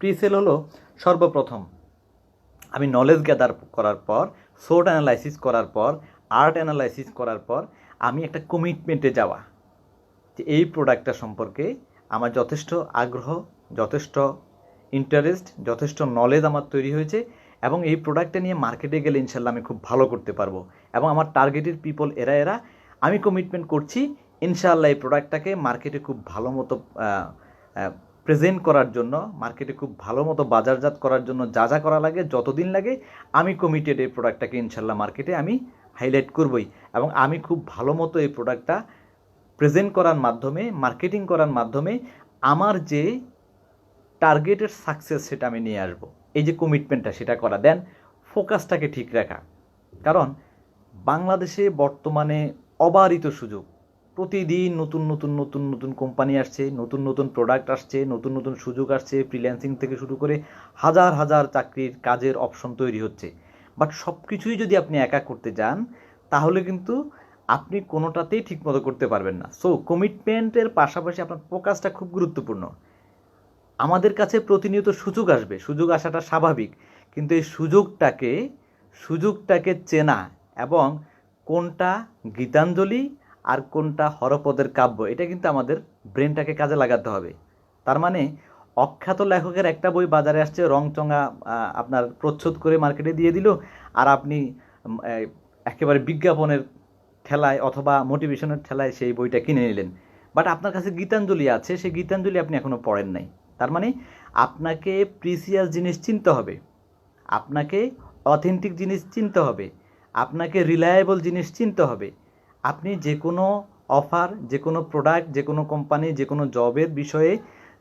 প্রি সেল হলো সর্বপ্রথম আমি নলেজ গ্যাদার করার পর, সোর্ট অ্যানালাইসিস করার পর, আর্ট অ্যানালাইসিস করার পর আমি একটা কমিটমেন্টে যাওয়া, যে এই প্রোডাক্টটা সম্পর্কে আমার যথেষ্ট আগ্রহ, যথেষ্ট ইন্টারেস্ট, যথেষ্ট নলেজ আমার তৈরি হয়েছে, এবং এই প্রোডাক্টটা নিয়ে মার্কেটে গেলে ইনশাল্লাহ আমি খুব ভালো করতে পারবো, এবং আমার টার্গেটেড পিপল এরা আমি কমিটমেন্ট করছি ইনশাআল্লাহ এই প্রোডাক্টটাকে মার্কেটে খুব ভালো মতো প্রেজেন্ট করার জন্য, মার্কেটে খুব ভালো মতো বাজারজাত করার জন্য যা যা করা লাগে, যতদিন লাগে, আমি কমিটেড এই প্রোডাক্টটাকে ইনশাল্লাহ মার্কেটে আমি হাইলাইট করবই, এবং আমি খুব ভালো মতো এই প্রোডাক্টটা প্রেজেন্ট করার মাধ্যমে, মার্কেটিং করার মাধ্যমে আমার যে টার্গেটের সাকসেস সেটা আমি নিয়ে আসবো। এই যে কমিটমেন্টটা সেটা করা। দেন ফোকাসটাকে ঠিক রাখা, কারণ বাংলাদেশে বর্তমানে অবারিত সুযোগ, প্রতিদিন নতুন নতুন নতুন নতুন কোম্পানি আসছে, নতুন নতুন প্রোডাক্ট আসছে, নতুন নতুন সুযোগ আসছে, ফ্রিল্যান্সিং থেকে শুরু করে হাজার হাজার চাকরির কাজের অপশন তৈরি হচ্ছে। বাট সব কিছুই যদি আপনি একা করতে যান তাহলে কিন্তু আপনি কোনোটাতেই ঠিকমতো করতে পারবেন না। সো কমিটমেন্টের পাশাপাশি আপনার ফোকাসটা খুব গুরুত্বপূর্ণ। আমাদের কাছে প্রতিনিয়ত সুযোগ আসবে, সুযোগ আসাটা স্বাভাবিক, কিন্তু এই সুযোগটাকে চেনা এবং কোনটা গীতাঞ্জলি আর কোনটা হরপদের কাব্য, এটা কিন্তু আমাদের ব্রেনটাকে কাজে লাগাতে হবে। তার মানে অখ্যাত লেখকের একটা বই বাজারে আসছে, রংচঙা আপনার প্রচ্ছদ করে মার্কেটে দিয়ে দিল, আর আপনি একেবারে বিজ্ঞাপনের ঠেলায় অথবা মোটিভেশনের ঠেলায় সেই বইটা কিনে নিলেন, বাট আপনার কাছে গীতাঞ্জলি আছে, সেই গীতাঞ্জলি আপনি এখনও পড়েন নাই। তার মানে আপনাকে প্রিসিয়াস জিনিস চিনতে হবে, আপনাকে অথেন্টিক জিনিস চিনতে হবে, আপনাকে রিলায়েবল জিনিস চিনতে হবে। আপনি যে কোনো অফার, যে কোনো প্রোডাক্ট, যে কোনো কোম্পানি, যে কোনো জবের বিষয়ে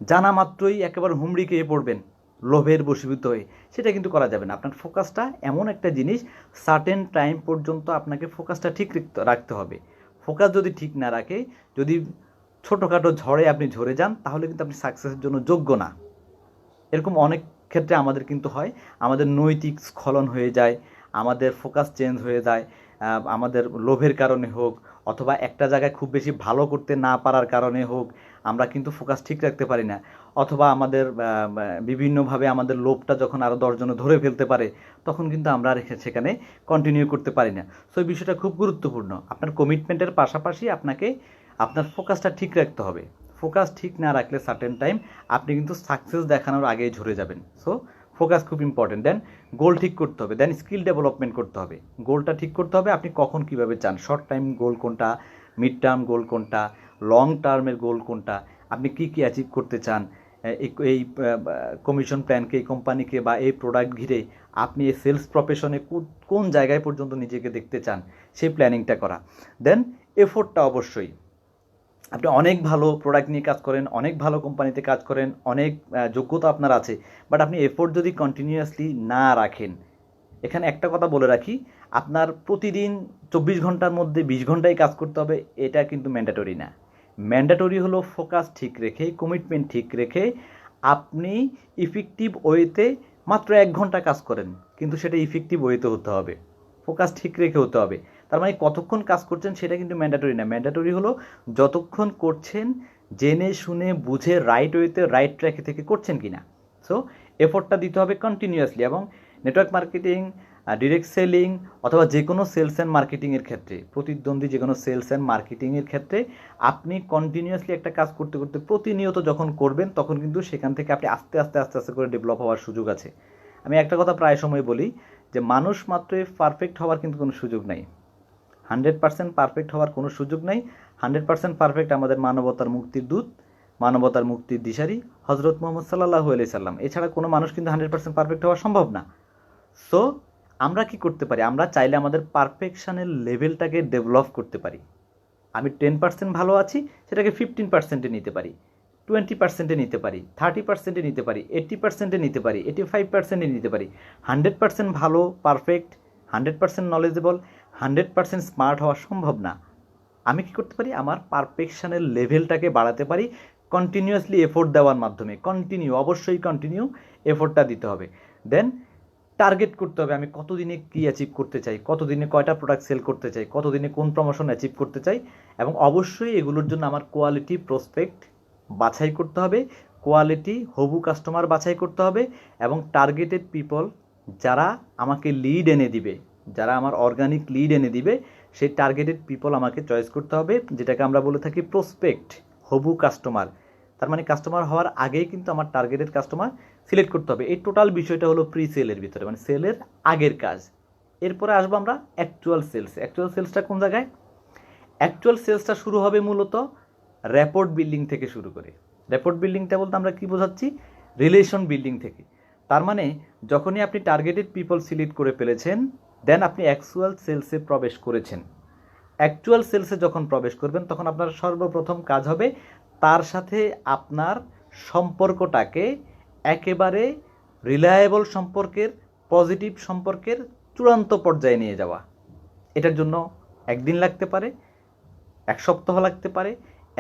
জানা মাত্রই একেবারে হুমড়ি খেয়ে পড়বেন লোভের বশীভূত হয়ে, সেটা কিন্তু করা যাবে না। আপনার ফোকাসটা এমন একটা জিনিস, সার্টেন টাইম পর্যন্ত আপনাকে ফোকাসটা ঠিক রাখতে হবে। ফোকাস যদি ঠিক না রাখে, যদি ছোটোখাটো ঝড়ে আপনি ঝরে যান, তাহলে কিন্তু আপনি সাকসেসের জন্য যোগ্য না। এরকম অনেক ক্ষেত্রে আমাদের কিন্তু হয়, আমাদের নৈতিক স্খলন হয়ে যায়, আমাদের ফোকাস চেঞ্জ হয়ে যায়, আমাদের লোভের কারণে হোক অথবা একটা জায়গায় খুব বেশি ভালো করতে না পারার কারণে হোক, আমরা কিন্তু ফোকাস ঠিক রাখতে পারি না। অথবা আমাদের বিভিন্নভাবে আমাদের লোভটা যখন আরও 10 জনে ধরে ফেলতে পারে, তখন কিন্তু আমরা আর সেখানে কন্টিনিউ করতে পারি না। সো এই বিষয়টা খুব গুরুত্বপূর্ণ। আপনার কমিটমেন্টের পাশাপাশি আপনাকে আপনার ফোকাসটা ঠিক রাখতে হবে। ফোকাস ঠিক না রাখলে সার্টেন টাইম আপনি কিন্তু সাকসেস দেখানোর আগেই ঝরে যাবেন। সো ফোকাস খুব ইম্পর্টেন্ট। দেন গোল ঠিক করতে হবে, দেন স্কিল ডেভেলপমেন্ট করতে হবে। গোলটা ঠিক করতে হবে, আপনি কখন কীভাবে চান, শর্ট টাইম গোল কোনটা, মিড টার্ম গোল কোনটা, লং টার্মের গোল কোনটা, আপনি কী কী অ্যাচিভ করতে চান, এই কমিশন প্ল্যানকে, এই কোম্পানিকে বা এই প্রোডাক্ট ঘিরে আপনি এই সেলস প্রফেশনে কোন জায়গায় পর্যন্ত নিজেকে দেখতে চান, সেই প্ল্যানিংটা করা। দেন এফোর্টটা অবশ্যই, আপনি অনেক ভালো প্রোডাক্ট নিয়ে কাজ করেন, অনেক ভালো কোম্পানিতে কাজ করেন, অনেক যোগ্যতা আপনার আছে, বাট আপনি এফোর্ট যদি কন্টিনিউয়াসলি না রাখেন, এখানে একটা কথা বলে রাখি, আপনার প্রতিদিন 24 ঘন্টার মধ্যে 20 ঘন্টায় কাজ করতে হবে, এটা কিন্তু ম্যান্ডেটরি না। ম্যান্ডেটরি হলো ফোকাস ঠিক রেখে, কমিটমেন্ট ঠিক রেখে আপনি ইফেক্টিভ ওয়েতে মাত্র 1 ঘন্টা কাজ করেন, কিন্তু সেটা ইফেক্টিভ ওয়েতে হতে হবে, ফোকাস ঠিক রেখে হতে হবে। তার মানে কতক্ষণ কাজ করছেন সেটা কিন্তু ম্যান্ডেটরি না। ম্যান্ডেটরি হলো যতক্ষণ করছেন জেনে শুনে বুঝে রাইট ওয়েতে, রাইট ট্র্যাকে থেকে করছেন কি না। সো এফোর্টটা দিতে হবে কন্টিনিউয়াসলি। এবং নেটওয়ার্ক মার্কেটিং, ডিরেক্ট সেলিং অথবা যে কোনো সেলস অ্যান্ড মার্কেটিংয়ের ক্ষেত্রে, প্রতিদ্বন্দ্বী যে কোনো সেলস অ্যান্ড মার্কেটিংয়ের ক্ষেত্রে আপনি কন্টিনিউয়াসলি একটা কাজ করতে করতে প্রতিনিয়ত যখন করবেন, তখন কিন্তু সেখান থেকে আপনি আস্তে আস্তে আস্তে আস্তে করে ডেভেলপ হওয়ার সুযোগ আছে। আমি একটা কথা প্রায় সময় বলি যে মানুষ মাত্রই পারফেক্ট হওয়ার কিন্তু কোনো সুযোগ নাই, 100% পারফেক্ট হওয়ার কোনো সুযোগ নাই। 100% পারফেক্ট আমাদের মানবতার মুক্তির দূত, মানবতার মুক্তির দিশারি হজরত মোহাম্মদ সাল্লাল্লাহু আলাইহি সাল্লাম, এছাড়া কোনো মানুষ কিন্তু 100% পারফেক্ট হওয়া সম্ভব না। সো আমরা কি করতে পারি, আমরা চাইলে আমাদের পারফেকশনের লেভেলটাকে ডেভেলপ করতে পারি। আমি 10% ভালো আছি, সেটাকে 15%-এ নিতে পারি, 20%-এ নিতে পারি, 30%-এ নিতে পারি, 80%-এ নিতে পারি, 85%-এ নিতে পারি। 100% ভালো, পারফেক্ট, 100% নলেজেবল, 100% স্মার্ট হওয়া সম্ভব না। আমি কি করতে পারি, আমার পারফেকশনের লেভেলটাকে বাড়াতে পারি কন্টিনিউয়াসলি এফোর্ট দেওয়ার মাধ্যমে। অবশ্যই কন্টিনিউ এফোর্টটা দিতে হবে। দেন টার্গেট করতে হবে, আমি কতদিনে কী অ্যাচিভ করতে চাই, কতদিনে কয়টা প্রোডাক্ট সেল করতে চাই, কতদিনে কোন প্রমোশন অ্যাচিভ করতে চাই। এবং অবশ্যই এগুলোর জন্য আমার কোয়ালিটি প্রসপেক্ট বাছাই করতে হবে, কোয়ালিটি হবু কাস্টমার বাছাই করতে হবে, এবং টার্গেটেড পিপল যারা আমাকে লিড এনে দিবে, যারা আমার অর্গানিক লিড এনে দিবে, সেই টার্গেটেড পিপল আমাকে চয়েস করতে হবে, যেটাকে আমরা বলে থাকি প্রসপেক্ট, হবু কাস্টমার। তার মানে কাস্টমার হওয়ার আগেই কিন্তু আমার টার্গেটেড কাস্টমার সিলেক্ট করতে হবে। এই টোটাল বিষয়টা হলো প্রি সেলের ভিতরে, মানে সেলের আগের কাজ। এরপরে আসবো আমরা অ্যাকচুয়াল সেলস। অ্যাকচুয়াল সেলসটা কোন জায়গায়? অ্যাকচুয়াল সেলসটা শুরু হবে মূলত র্যাপোর্ট বিল্ডিং থেকে শুরু করে। র্যাপোর্ট বিল্ডিংটা বলতে আমরা কি বোঝাচ্ছি? রিলেশন বিল্ডিং থেকে। তার মানে যখনই আপনি টার্গেটেড পিপল সিলেক্ট করে ফেলেছেন, দেন আপনি অ্যাকচুয়াল সেলসে প্রবেশ করেছেন। অ্যাকচুয়াল সেলসে যখন প্রবেশ করবেন, তখন আপনার সর্বপ্রথম কাজ হবে তার সাথে আপনার সম্পর্কটাকে একেবারে রিলায়েবল সম্পর্কের, পজিটিভ সম্পর্কের চূড়ান্ত পর্যায়ে নিয়ে যাওয়া। এটার জন্য 1 দিন লাগতে পারে, 1 সপ্তাহ লাগতে পারে,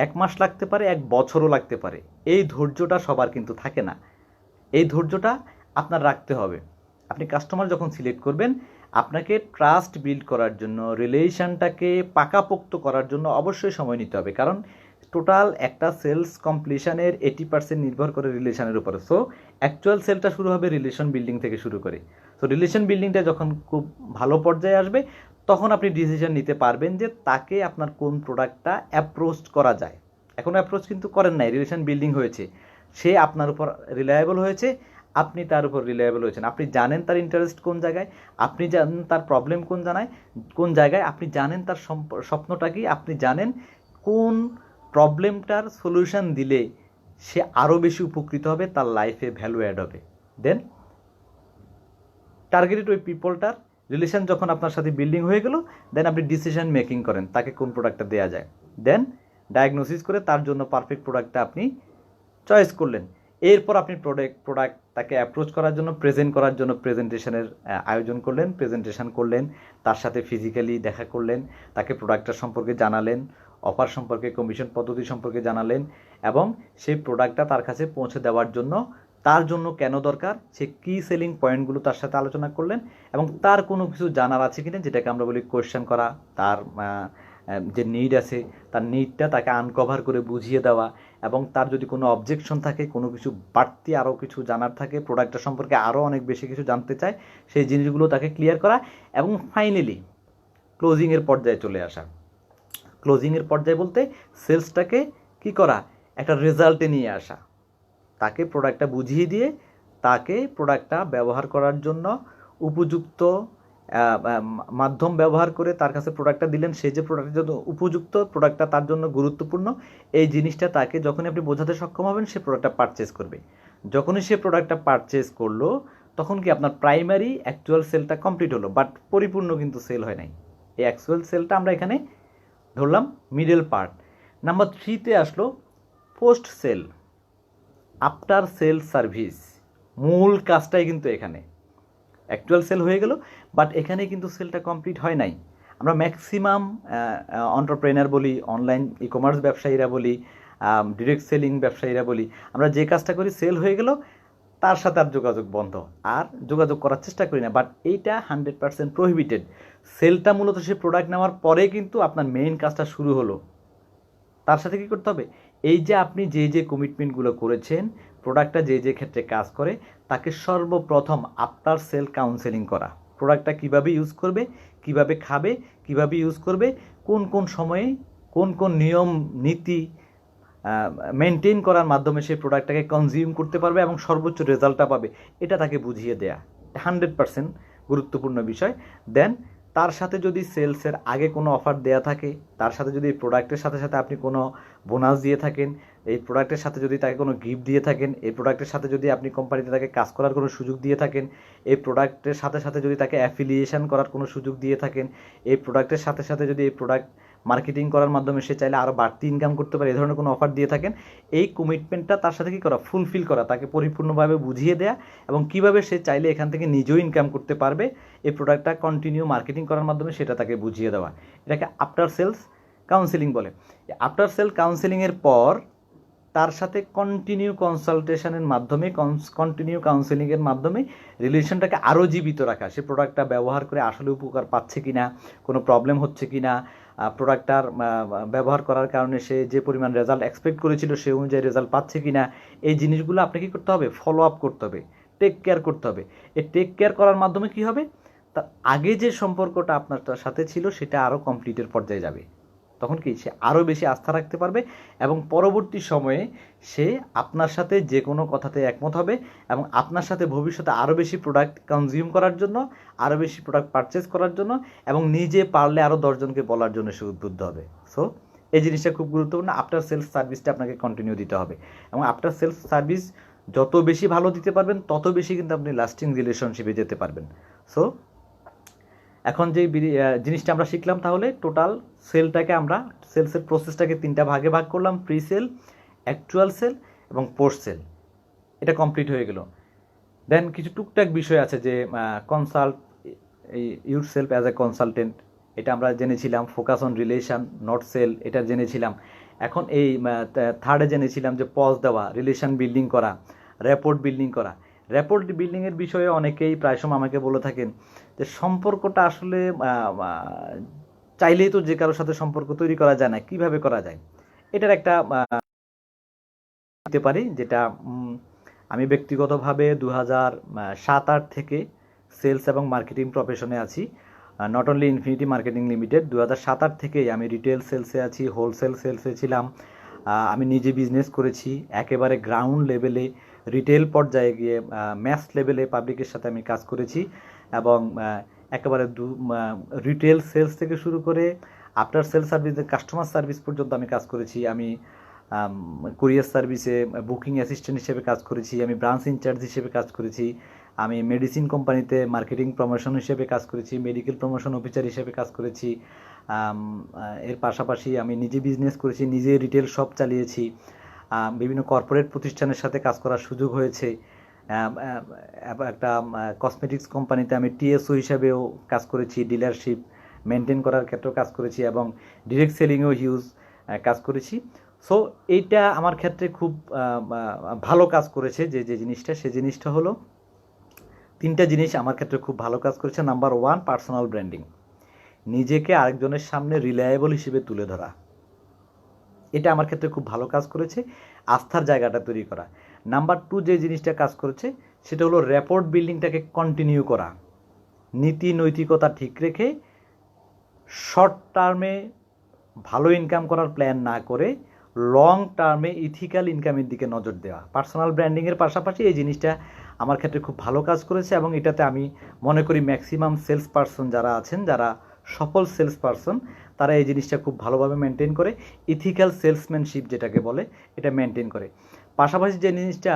1 মাস লাগতে পারে, 1 বছরও লাগতে পারে। এই ধৈর্যটা সবার কিন্তু থাকে না। এই ধৈর্যটা আপনার রাখতে হবে। আপনি কাস্টমার যখন সিলেক্ট করবেন, আপনাকে ট্রাস্ট বিল্ড করার জন্য, রিলেশনটাকে পাকাপোক্ত করার জন্য অবশ্যই সময় নিতে হবে। কারণ টোটাল একটা সেলস কমপ্লিশনের 80% নির্ভর করে রিলেশনের উপরে। সো অ্যাকচুয়াল সেলটা শুরু হবে রিলেশন বিল্ডিং থেকে শুরু করে। সো রিলেশন বিল্ডিংটা যখন খুব ভালো পর্যায়ে আসবে, তখন আপনি ডিসিশন নিতে পারবেন যে তাকে আপনার কোন প্রোডাক্টটা অ্যাপ্রোচ করা যায়। এখন অ্যাপ্রোচ কিন্তু করেন নাই, রিলেশন বিল্ডিং হয়েছে, সে আপনার উপর রিলায়েবল হয়েছে, আপনি তার উপর রিলায়েবল হয়েছেন, আপনি জানেন তার ইন্টারেস্ট কোন জায়গায়, আপনি জানেন তার প্রবলেম কোন জায়গায়, আপনি জানেন তার স্বপ্নটা কি, আপনি জানেন কোন প্রবলেমটার সলিউশন দিলে সে আরও বেশি উপকৃত হবে, তার লাইফে ভ্যালু অ্যাড হবে। দেন টার্গেটেড ওই পিপলটার রিলেশন যখন আপনার সাথে বিল্ডিং হয়ে গেল, দেন আপনি ডিসিশন মেকিং করেন তাকে কোন প্রোডাক্টটা দেওয়া যায়, দেন ডায়াগনোসিস করে তার জন্য পারফেক্ট প্রোডাক্টটা আপনি চয়েস করলেন। এরপর আপনি প্রোডাক্ট তাকে অ্যাপ্রোচ করার জন্য, প্রেজেন্ট করার জন্য প্রেজেন্টেশনের আয়োজন করলেন, প্রেজেন্টেশন করলেন, তার সাথে ফিজিক্যালি দেখা করলেন, তাকে প্রোডাক্টটা সম্পর্কে জানালেন, অফার সম্পর্কে, কমিশন পদ্ধতি সম্পর্কে জানালেন, এবং সেই প্রোডাক্টটা তার কাছে পৌঁছে দেওয়ার জন্য তার জন্য কেন দরকার সে কি সেলিং পয়েন্টগুলো তার সাথে আলোচনা করলেন, এবং তার কোনো কিছু জানার আছে কিনা, যেটাকে আমরা বলি কোয়েশ্চেন করা, তার যে নিড আছে তার নিডটা তাকে আনকভার করে বুঝিয়ে দেওয়া, এবং তার যদি কোনো অবজেকশন থাকে, কোনো কিছু বাড়তি আরও কিছু জানার থাকে, প্রোডাক্টটা সম্পর্কে আরও অনেক বেশি কিছু জানতে চায়, সেই জিনিসগুলো তাকে ক্লিয়ার করা, এবং ফাইনালি ক্লোজিংয়ের পর্যায়ে চলে আসা। ক্লোজিংয়ের পর্যায়ে বলতে সেলসটাকে কি করা, একটা রেজাল্টে নিয়ে আসা, তাকে প্রোডাক্টটা বুঝিয়ে দিয়ে তাকে প্রোডাক্টটা ব্যবহার করার জন্য উপযুক্ত মাধ্যম ব্যবহার করে তার কাছে প্রোডাক্টটা দিলেন, সে যে প্রোডাক্টের জন্য উপযুক্ত, প্রোডাক্টটা তার জন্য গুরুত্বপূর্ণ, এই জিনিসটা তাকে যখনই আপনি বোঝাতে সক্ষম হবেন সে প্রোডাক্টটা পারচেস করবে। যখনই সে প্রোডাক্টটা পারচেস করলো তখন কি আপনার প্রাইমারি অ্যাকচুয়াল সেলটা কমপ্লিট হলো, বাট পরিপূর্ণ কিন্তু সেল হয় নাই। এই অ্যাকচুয়াল সেলটা আমরা এখানে ধরলাম মিডল পার্ট। নাম্বার 3তে আসলো post sale, after sale service. মূল কাজটাই কিন্তু এখানে, অ্যাকচুয়াল সেল হয়ে গেল, বাট এখানে কিন্তু সেলটা কমপ্লিট হয় নাই। আমরা ম্যাক্সিমাম এন্টারপ্রেনার বলি, অনলাইন ই কমার্স ব্যবসায়ীরা বলি, ডিরেক্ট সেলিং ব্যবসায়ীরা বলি, আমরা যে কাজটা করি সেল হয়ে গেল তার সাথে আর যোগাযোগ বন্ধ, আর যোগাযোগ করার চেষ্টা করি না, বাট এইটা 100% প্রহিবিটেড। সেলটা মূলত সে প্রোডাক্ট নেওয়ার পরে কিন্তু আপনার মেইন কাজটা শুরু হলো। তার সাথে কী করতে হবে, এই যে আপনি যে কমিটমেন্টগুলো করেছেন, প্রোডাক্টটা যে ক্ষেত্রে কাজ করে, তাকে সর্বপ্রথম আফটার সেল কাউন্সেলিং করা, প্রোডাক্টটা কিভাবে ইউজ করবে, কিভাবে খাবে, কিভাবে ইউজ করবে, কোন সময়ে কোন নিয়ম নীতি মেনটেন করার মাধ্যমে সেই প্রোডাক্টটাকে কনজিউম করতে পারবে এবং সর্বোচ্চ রেজাল্টটা পাবে, এটা তাকে বুঝিয়ে দেয়া 100% গুরুত্বপূর্ণ বিষয়। দেন তার সাথে যদি সেলসের আগে কোনো অফার দেয়া থাকে, তার সাথে যদি এই প্রোডাক্টের সাথে সাথে আপনি কোনো বোনাস দিয়ে থাকেন, এই প্রোডাক্টের সাথে যদি তাকে কোনো গিফট দিয়ে থাকেন, এই প্রোডাক্টের সাথে যদি আপনি কোম্পানিতে তাকে কাজ করার কোনো সুযোগ দিয়ে থাকেন, এই প্রোডাক্টের সাথে সাথে যদি তাকে অ্যাফিলিয়েশন করার কোনো সুযোগ দিয়ে থাকেন, এই প্রোডাক্টের সাথে সাথে যদি এই প্রোডাক্ট মার্কেটিং করার মাধ্যমে সে চাইলে আরও বাড়তি ইনকাম করতে পারে, এই ধরনের কোনো অফার দিয়ে থাকেন, এই কমিটমেন্টটা তার সাথে কী করা, ফুলফিল করা, তাকে পরিপূর্ণভাবে বুঝিয়ে দেয়া, এবং কীভাবে সে চাইলে এখান থেকে নিজেও ইনকাম করতে পারবে এই প্রোডাক্টটা কন্টিনিউ মার্কেটিং করার মাধ্যমে, সেটা তাকে বুঝিয়ে দেওয়া, এটাকে আফটার সেলস কাউন্সেলিং বলে। আফটার সেল কাউন্সেলিংয়ের পর তার সাথে কন্টিনিউ কনসালটেশনের মাধ্যমে, কন্টিনিউ কাউন্সেলিংয়ের মাধ্যমে রিলেশনটাকে আরও জীবিত রাখা, সে প্রোডাক্টটা ব্যবহার করে আসলে উপকার পাচ্ছে কি না, কোনো প্রবলেম হচ্ছে কি না, প্রোডাক্টটার ব্যবহার করার কারণে সে যে পরিমাণ রেজাল্ট এক্সপেক্ট করেছিল সে অনুযায়ী রেজাল্ট পাচ্ছে কি না, এই জিনিসগুলো আপনাকে কী করতে হবে, ফলো আপ করতে হবে, টেক কেয়ার করতে হবে। এই টেক কেয়ার করার মাধ্যমে কী হবে, তার আগে যে সম্পর্কটা আপনার সাথে ছিল সেটা আরও কমপ্লিটের পর্যায়ে যাবে, তখন কি সে আরও বেশি আস্থা রাখতে পারবে, এবং পরবর্তী সময়ে সে আপনার সাথে যে কোনো কথাতে একমত হবে, এবং আপনার সাথে ভবিষ্যতে আরও বেশি প্রোডাক্ট কনজিউম করার জন্য, আরও বেশি প্রোডাক্ট পারচেস করার জন্য, এবং নিজে পারলে আরও 10 জনকে বলার জন্য সে উদ্বুদ্ধ হবে। সো এই জিনিসটা খুব গুরুত্বপূর্ণ, আফটার সেলস সার্ভিসটা আপনাকে কন্টিনিউ দিতে হবে, এবং আফটার সেলস সার্ভিস যত বেশি ভালো দিতে পারবেন তত বেশি কিন্তু আপনি লাস্টিং রিলেশনশিপে যেতে পারবেন। সো এখন যে জিনিসটা আমরা শিখলাম, তাহলে টোটাল সেলটাকে আমরা সেলসের প্রসেসটাকে 3টা ভাগে ভাগ করলাম, প্রি সেল, অ্যাকচুয়াল সেল এবং পোস্ট সেল, এটা কমপ্লিট হয়ে গেল। দেন কিছু টুকটাক বিষয় আছে, যে yourself as a consultant, এটা আমরা জেনেছিলাম, focus on relation not sale, এটা জেনেছিলাম। এখন এই থার্ডে জেনেছিলাম যে পজ দেওয়া, রিলেশন বিল্ডিং করা, র্যাপোর্ট বিল্ডিং করা। র্যাপোর্ট বিল্ডিংয়ের বিষয়ে অনেকেই প্রায় সময় আমাকে বলে থাকেন যে সম্পর্কটা আসলে চাইলেই তো যে কারোর সাথে সম্পর্ক তৈরি করা যায় না, কিভাবে করা যায়, এটার একটা দিতে পারি, যেটা আমি ব্যক্তিগতভাবে 2007-08 থেকে সেলস এবং মার্কেটিং প্রফেশনে আছি, not only infinity marketing limited. 2007-08 থেকেই আমি রিটেল সেলসে আছি, হোলসেল সেলসে ছিলাম, আমি নিজে বিজনেস করেছি, একেবারে গ্রাউন্ড লেভেলে রিটেল পর্যায়ে গিয়ে ম্যাস লেভেলে পাবলিকের সাথে আমি কাজ করেছি এবং একেবারে রিটেল সেলস থেকে শুরু করে after sale service customer service পর্যন্ত আমি কাজ করেছি। আমি কুরিয়ার সার্ভিসে বুকিং অ্যাসিস্ট্যান্ট হিসেবে কাজ করেছি, আমি ব্রাঞ্চ ইনচার্জ হিসেবে কাজ করেছি, আমি মেডিসিন কোম্পানিতে মার্কেটিং প্রমোশন হিসেবে কাজ করেছি, মেডিকেল প্রমোশন অফিসার হিসেবে কাজ করেছি। এর পাশাপাশি আমি নিজে বিজনেস করেছি, নিজে রিটেল শপ চালিয়েছি, বিভিন্ন কর্পোরেট প্রতিষ্ঠানের সাথে কাজ করার সুযোগ হয়েছে। একটা কসমেটিক্স কোম্পানিতে আমি টিএসও হিসাবেও কাজ করেছি, ডিলারশিপ মেনটেন করার ক্ষেত্রেও কাজ করেছি এবং ডিরেক্ট সেলিংয়েও হিউজ কাজ করেছি। সো এইটা আমার ক্ষেত্রে খুব ভালো কাজ করেছে। যে জিনিসটা, সে জিনিসটা হলো 3টা জিনিস আমার ক্ষেত্রে খুব ভালো কাজ করেছে। নাম্বার 1, পার্সোনাল ব্র্যান্ডিং, নিজেকে আরেকজনের সামনে রিলায়েবল হিসেবে তুলে ধরা, এটা আমার ক্ষেত্রে খুব ভালো কাজ করেছে, আস্থার জায়গাটা তৈরি করা। নাম্বার 2 যে জিনিসটা কাজ করেছে সেটা হলো র্যাপোর্ট বিল্ডিংটাকে কন্টিনিউ করা, নীতি নৈতিকতা ঠিক রেখে শর্ট টার্মে ভালো ইনকাম করার প্ল্যান না করে লং টার্মে ইথিক্যাল ইনকামের দিকে নজর দেওয়া। পার্সোনাল ব্র্যান্ডিংয়ের পাশাপাশি এই জিনিসটা আমার ক্ষেত্রে খুব ভালো কাজ করেছে এবং এটাতে আমি মনে করি ম্যাক্সিমাম সেলস পারসন যারা আছেন, যারা সফল সেলস পারসন, তারা এই জিনিসটা খুব ভালোভাবে মেনটেন করে, ইথিক্যাল সেলসম্যানশিপ যেটাকে বলে এটা মেনটেন করে। পাশাপাশি যে জিনিসটা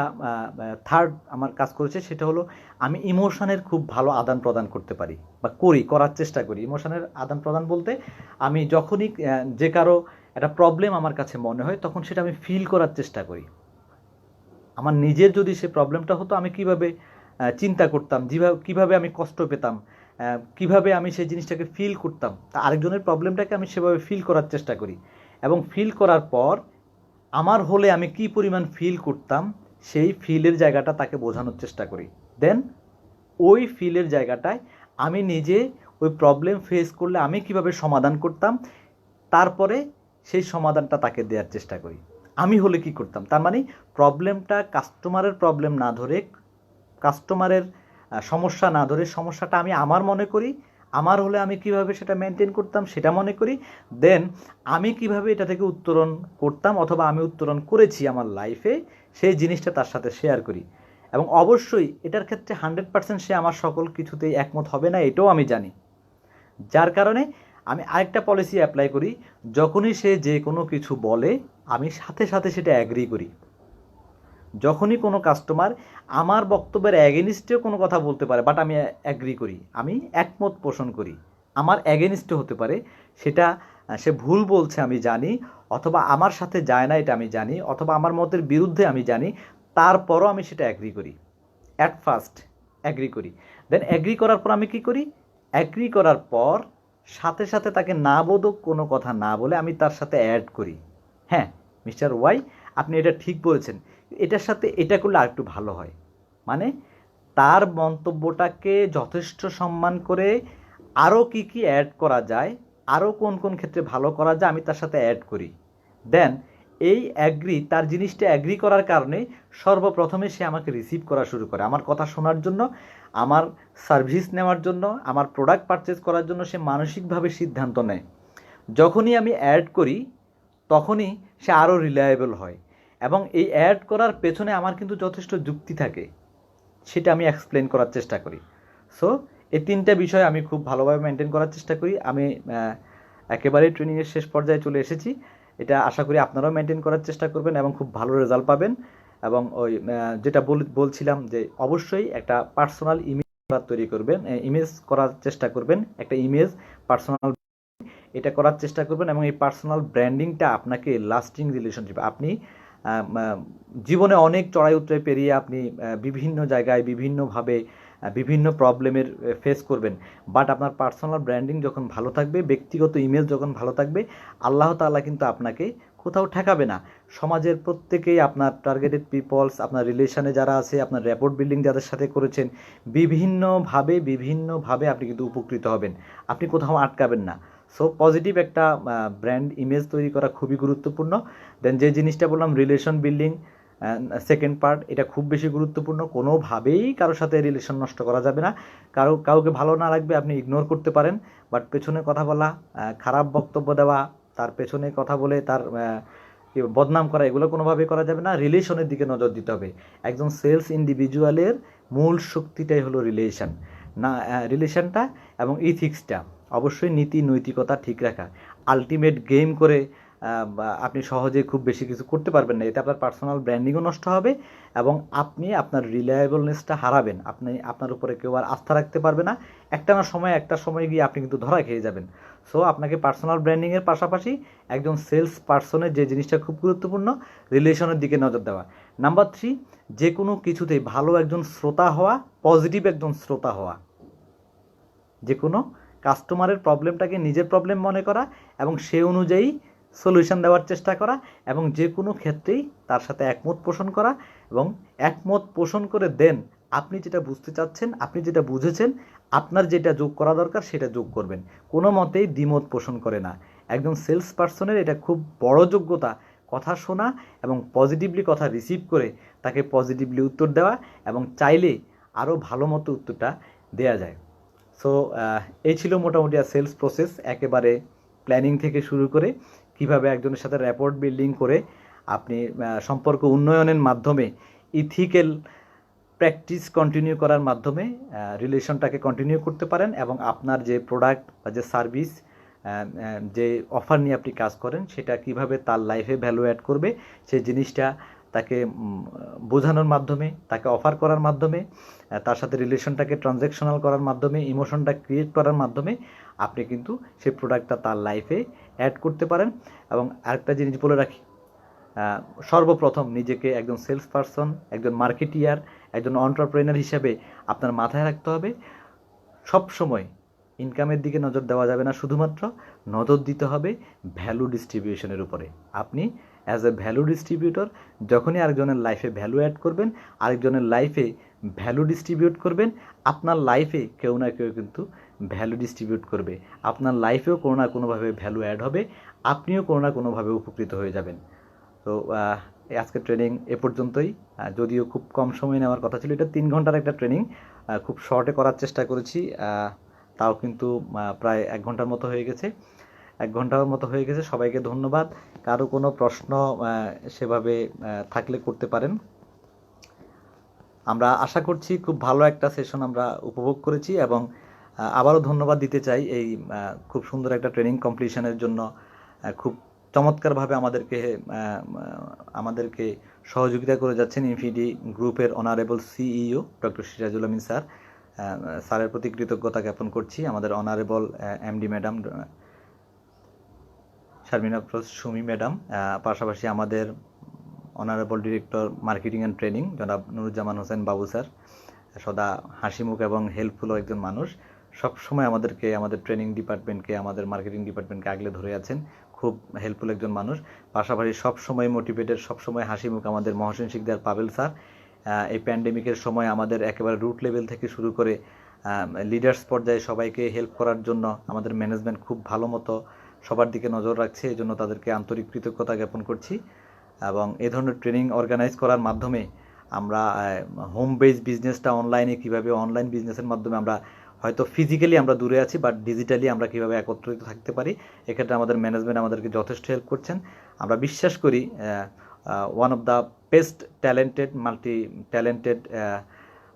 থার্ড আমার কাজ করেছে সেটা হলো আমি ইমোশনের খুব ভালো আদান প্রদান করতে পারি বা করার চেষ্টা করি। ইমোশনের আদান প্রদান বলতে আমি যখনই যে কারো একটা প্রবলেম আমার কাছে মনে হয় তখন সেটা আমি ফিল করার চেষ্টা করি। আমার নিজের যদি সে প্রবলেমটা হতো আমি কিভাবে চিন্তা করতাম, কিভাবে আমি কষ্ট পেতাম, কিভাবে আমি সেই জিনিসটাকে ফিল করতাম, তা আরেকজনের প্রবলেমটাকে আমি সেভাবে ফিল করার চেষ্টা করি এবং ফিল করার পর আমার হলে আমি কি পরিমাণ ফিল করতাম সেই ফিলের জায়গাটা তাকে বোঝানোর চেষ্টা করি। দেন ওই ফিলের জায়গাটায় আমি নিজে ওই প্রবলেম ফেস করলে আমি কিভাবে সমাধান করতাম, তারপরে সেই সমাধানটা তাকে দেওয়ার চেষ্টা করি। আমি হলে কি করতাম, তার মানে প্রবলেমটা কাস্টমারের প্রবলেম না ধরে, কাস্টমারের সমস্যা না ধরে, সমস্যাটা আমি আমার মনে করি, আমার হলে আমি কিভাবে সেটা মেনটেন করতাম সেটা মনে করি। দেন আমি কিভাবে এটা থেকে উত্তরণ করতাম অথবা আমি উত্তরণ করেছি আমার লাইফে, সেই জিনিসটা তার সাথে শেয়ার করি। এবং অবশ্যই এটার ক্ষেত্রে 100% সে আমার সকল কিছুতেই একমত হবে না, এটাও আমি জানি। যার কারণে আমি আরেকটা পলিসি অ্যাপ্লাই করি, যখনই সে যে কোনো কিছু বলে আমি সাথে সাথে সেটা অ্যাগ্রি করি। যখনই কোনো কাস্টমার আমার বক্তব্যের অ্যাগেনিস্টেও কোনো কথা বলতে পারে, বাট আমি অ্যাগ্রি করি, আমি একমত পোষণ করি। আমার অ্যাগেনিস্টে হতে পারে, সেটা সে ভুল বলছে আমি জানি, অথবা আমার সাথে যায় না এটা আমি জানি, অথবা আমার মতের বিরুদ্ধে আমি জানি, তারপরও আমি সেটা অ্যাগ্রি করি। অ্যাট ফার্স্ট অ্যাগ্রি করি, দেন অ্যাগ্রি করার পর আমি কি করি, অ্যাগ্রি করার পর সাথে সাথে তাকে না বোধক কোনো কথা না বলে আমি তার সাথে অ্যাড করি, হ্যাঁ মিস্টার ওয়াই আপনি এটা ঠিক বলেছেন, এটার সাথে এটা করলে আরেকটু ভালো হয়। মানে তার মন্তব্যটাকে যথেষ্ট সম্মান করে আরও কি কি অ্যাড করা যায়, আরও কোন কোন ক্ষেত্রে ভালো করা যায় আমি তার সাথে অ্যাড করি। দেন এই তার জিনিসটা অ্যাগ্রি করার কারণে সর্বপ্রথমে সে আমাকে রিসিভ করা শুরু করে, আমার কথা শোনার জন্য, আমার সার্ভিস নেওয়ার জন্য, আমার প্রোডাক্ট পারচেজ করার জন্য সে মানসিকভাবে সিদ্ধান্ত নেয়। যখনই আমি অ্যাড করি তখনই সে আরও রিলায়েবল হয় এবং এই অ্যাড করার পেছনে আমার কিন্তু যথেষ্ট যুক্তি থাকে, সেটা আমি এক্সপ্লেন করার চেষ্টা করি। সো এই 3টা বিষয় আমি খুব ভালোভাবে মেনটেন করার চেষ্টা করি। আমি একেবারেই ট্রেনিংয়ের শেষ পর্যায়ে চলে এসেছি, এটা আশা করি আপনারাও মেনটেন করার চেষ্টা করবেন এবং খুব ভালো রেজাল্ট পাবেন। এবং ওই যেটা বলছিলাম যে অবশ্যই একটা পার্সোনাল ইমেজ তৈরি করবেন, ইমেজ করার চেষ্টা করবেন, একটা ইমেজ পার্সোনাল এটা করার চেষ্টা করবেন এবং এই পার্সোনাল ব্র্যান্ডিংটা আপনাকে লাস্টিং রিলেশনশিপ, আপনি জীবনে অনেক চড়াই উতরাই পেরিয়ে আপনি বিভিন্ন জায়গায় বিভিন্নভাবে বিভিন্ন প্রবলেমের ফেস করবেন, বাট আপনার পার্সোনাল ব্র্যান্ডিং যখন ভালো থাকবে, ব্যক্তিগত ইমেজ যখন ভালো থাকবে, আল্লাহ তাআলা কিন্তু আপনাকে কোথাও ঠেকাবে না। সমাজের প্রত্যেকেই আপনার টার্গেটেড পিপলস, আপনার রিলেশনে যারা আছে, আপনার র্যাপোর্ট বিল্ডিং যাদের সাথে করেছেন, বিভিন্নভাবে আপনি কিন্তু উপকৃত হবেন, আপনি কোথাও আটকাবেন না। সো পজিটিভ একটা ব্র্যান্ড ইমেজ তৈরি করা খুবই গুরুত্বপূর্ণ। দেন যে জিনিসটা বললাম রিলেশন বিল্ডিং, সেকেন্ড পার্ট, এটা খুব বেশি গুরুত্বপূর্ণ। কোনোভাবেই কারোর সাথে রিলেশন নষ্ট করা যাবে না। কাউকে ভালো না লাগবে আপনি ইগনোর করতে পারেন, বাট পেছনে কথা বলা, খারাপ বক্তব্য দেওয়া, তার পেছনে কথা বলে তার কি বদনাম করা, এগুলো কোনোভাবে করা যাবে না। রিলেশনের দিকে নজর দিতে হবে। একজন সেলস ইন্ডিভিজুয়ালের মূল শক্তিটাই হলো রিলেশন, না রিলেশনটা এবং ইথিক্সটা, অবশ্যই নীতি নৈতিকতা ঠিক রাখা। আলটিমেট গেম করে আপনি সহজে খুব বেশি কিছু করতে পারবেন না, এতে আপনার পার্সোনাল ব্র্যান্ডিংও নষ্ট হবে এবং আপনি আপনার রিলায়েবলনেসটা হারাবেন। আপনার উপরে কেউ আর আস্থা রাখতে পারবে না। একটা সময় গিয়ে আপনি কিন্তু ধরা খেয়ে যাবেন। সো আপনাকে পার্সোনাল ব্র্যান্ডিংয়ের পাশাপাশি একজন সেলস পার্সনের যে জিনিসটা খুব গুরুত্বপূর্ণ, রিলেশনের দিকে নজর দেওয়া। নাম্বার 3, যে কোনো কিছুতেই ভালো একজন শ্রোতা হওয়া, পজিটিভ একজন শ্রোতা হওয়া। যে কোনো কাস্টমারের প্রবলেমটাকে নিজের প্রবলেম মনে করা এবং সে অনুযায়ী সলিউশন দেওয়ার চেষ্টা করা এবং যে কোনো ক্ষেত্রেই তার সাথে একমত পোষণ করা এবং একমত পোষণ করে দেন আপনি যেটা বুঝতে চাচ্ছেন, আপনি যেটা বুঝেছেন, আপনার যেটা যোগ করা দরকার সেটা যোগ করবেন। কোনো মতেই দ্বিমত পোষণ করে না। একজন সেলস পার্সনের এটা খুব বড় যোগ্যতা, কথা শোনা এবং পজিটিভলি কথা রিসিভ করে তাকে পজিটিভলি উত্তর দেওয়া এবং চাইলে আরও ভালো মতো উত্তরটা দেওয়া যায়। সো এই ছিল মোটামুটি সেলস প্রসেস, একেবারে প্ল্যানিং থেকে শুরু করে কিভাবে একজনের সাথে র্যাপোর্ট বিল্ডিং করে আপনি সম্পর্ক উন্নয়নের মাধ্যমে ইথিক্যাল প্র্যাকটিস কন্টিনিউ করার মাধ্যমে রিলেশনটাকে কন্টিনিউ করতে পারেন এবং আপনার যে প্রোডাক্ট বা যে সার্ভিস, যে অফার নিয়ে আপনি কাজ করেন সেটা কিভাবে তার লাইফে ভ্যালু অ্যাড করবে সেই জিনিসটা তাকে বোঝানোর মাধ্যমে, তাকে অফার করার মাধ্যমে, তার সাথে রিলেশনটাকে ট্রানজ্যাকশনাল করার মাধ্যমে, ইমোশনটা ক্রিয়েট করার মাধ্যমে আপনি কিন্তু সেই প্রোডাক্টটা তার লাইফে অ্যাড করতে পারেন। এবং আরেকটা জিনিস বলে রাখি, সর্বপ্রথম নিজেকে একজন সেলস পারসন, একজন মার্কেটিয়ার, একজন এন্টারপ্রেনার হিসেবে আপনার মাথায় রাখতে হবে সব সময় ইনকামের দিকে নজর দেওয়া যাবে না, শুধুমাত্র নজর দিতে হবে ভ্যালু ডিস্ট্রিবিউশনের উপরে। আপনি অ্যাজ এ ভ্যালু ডিস্ট্রিবিউটর যখনই আরেকজনের লাইফে ভ্যালু অ্যাড করবেন, আরেকজনের লাইফে ভ্যালু ডিস্ট্রিবিউট করবেন, আপনার লাইফে কেউ না কেউ কিন্তু ভ্যালু ডিস্ট্রিবিউট করবে, আপনার লাইফেও কোনো না কোনোভাবে ভ্যালু অ্যাড হবে, আপনিও কোনো না কোনোভাবে উপকৃত হয়ে যাবেন। তো আজকের ট্রেনিং এ পর্যন্তই। যদিও খুব কম সময় নেওয়ার কথা ছিল, এটা 3 ঘন্টার একটা ট্রেনিং, খুব শর্টে করার চেষ্টা করেছি, তাও কিন্তু প্রায় 1 ঘন্টার মতো হয়ে গেছে। 1 ঘন্টার মতো হয়ে গেছে। সবাইকে ধন্যবাদ। কারো কোনো প্রশ্ন সেভাবে থাকলে করতে পারেন। আমরা আশা করছি খুব ভালো একটা সেশন আমরা উপভোগ করেছি এবং আবারও ধন্যবাদ দিতে চাই এই খুব সুন্দর একটা ট্রেনিং কমপ্লিশনের জন্য। খুব চমৎকারভাবে আমাদেরকে সহযোগিতা করে যাচ্ছেন ইনফিনিটি গ্রুপের honourable CEO doctor Sirajul Amin sir. স্যারের প্রতি কৃতজ্ঞতা জ্ঞাপন করছি। আমাদের honourable MD madam Sharmina Afroz Sumi madam, পাশাপাশি আমাদের honourable director marketing and training জনাব নুরুজ্জামান হোসেন বাবু স্যার, সদা হাসিমুখ এবং হেল্পফুল একজন মানুষ, সবসময় আমাদেরকে, আমাদের ট্রেনিং ডিপার্টমেন্টকে, আমাদের মার্কেটিং ডিপার্টমেন্টকে আগলে ধরে আছেন, খুব হেল্পফুল একজন মানুষ। পাশাপাশি সবসময় মোটিভেটেড, সবসময় হাসিমুখ আমাদের মহসিন শিকদার পাবেল স্যার। এই প্যান্ডেমিকের সময় আমাদের একেবারে রুট লেভেল থেকে শুরু করে লিডার্স পর্যায়ে সবাইকে হেল্প করার জন্য আমাদের ম্যানেজমেন্ট খুব ভালো মতো সবার দিকে নজর রাখছে, এই জন্য তাদেরকে আন্তরিক কৃতজ্ঞতা জ্ঞাপন করছি। এবং এই ধরনের ট্রেনিং অর্গানাইজ করার মাধ্যমে আমরা হোম বেস বিজনেসটা অনলাইনে কীভাবে, অনলাইন বিজনেসের মাধ্যমে আমরা হয়তো ফিজিক্যালি আমরা দূরে আছি বাট ডিজিটালি আমরা কীভাবে একত্রিত থাকতে পারি, এক্ষেত্রে আমাদের ম্যানেজমেন্ট আমাদেরকে যথেষ্ট হেল্প করছেন। আমরা বিশ্বাস করি one of the best multi talented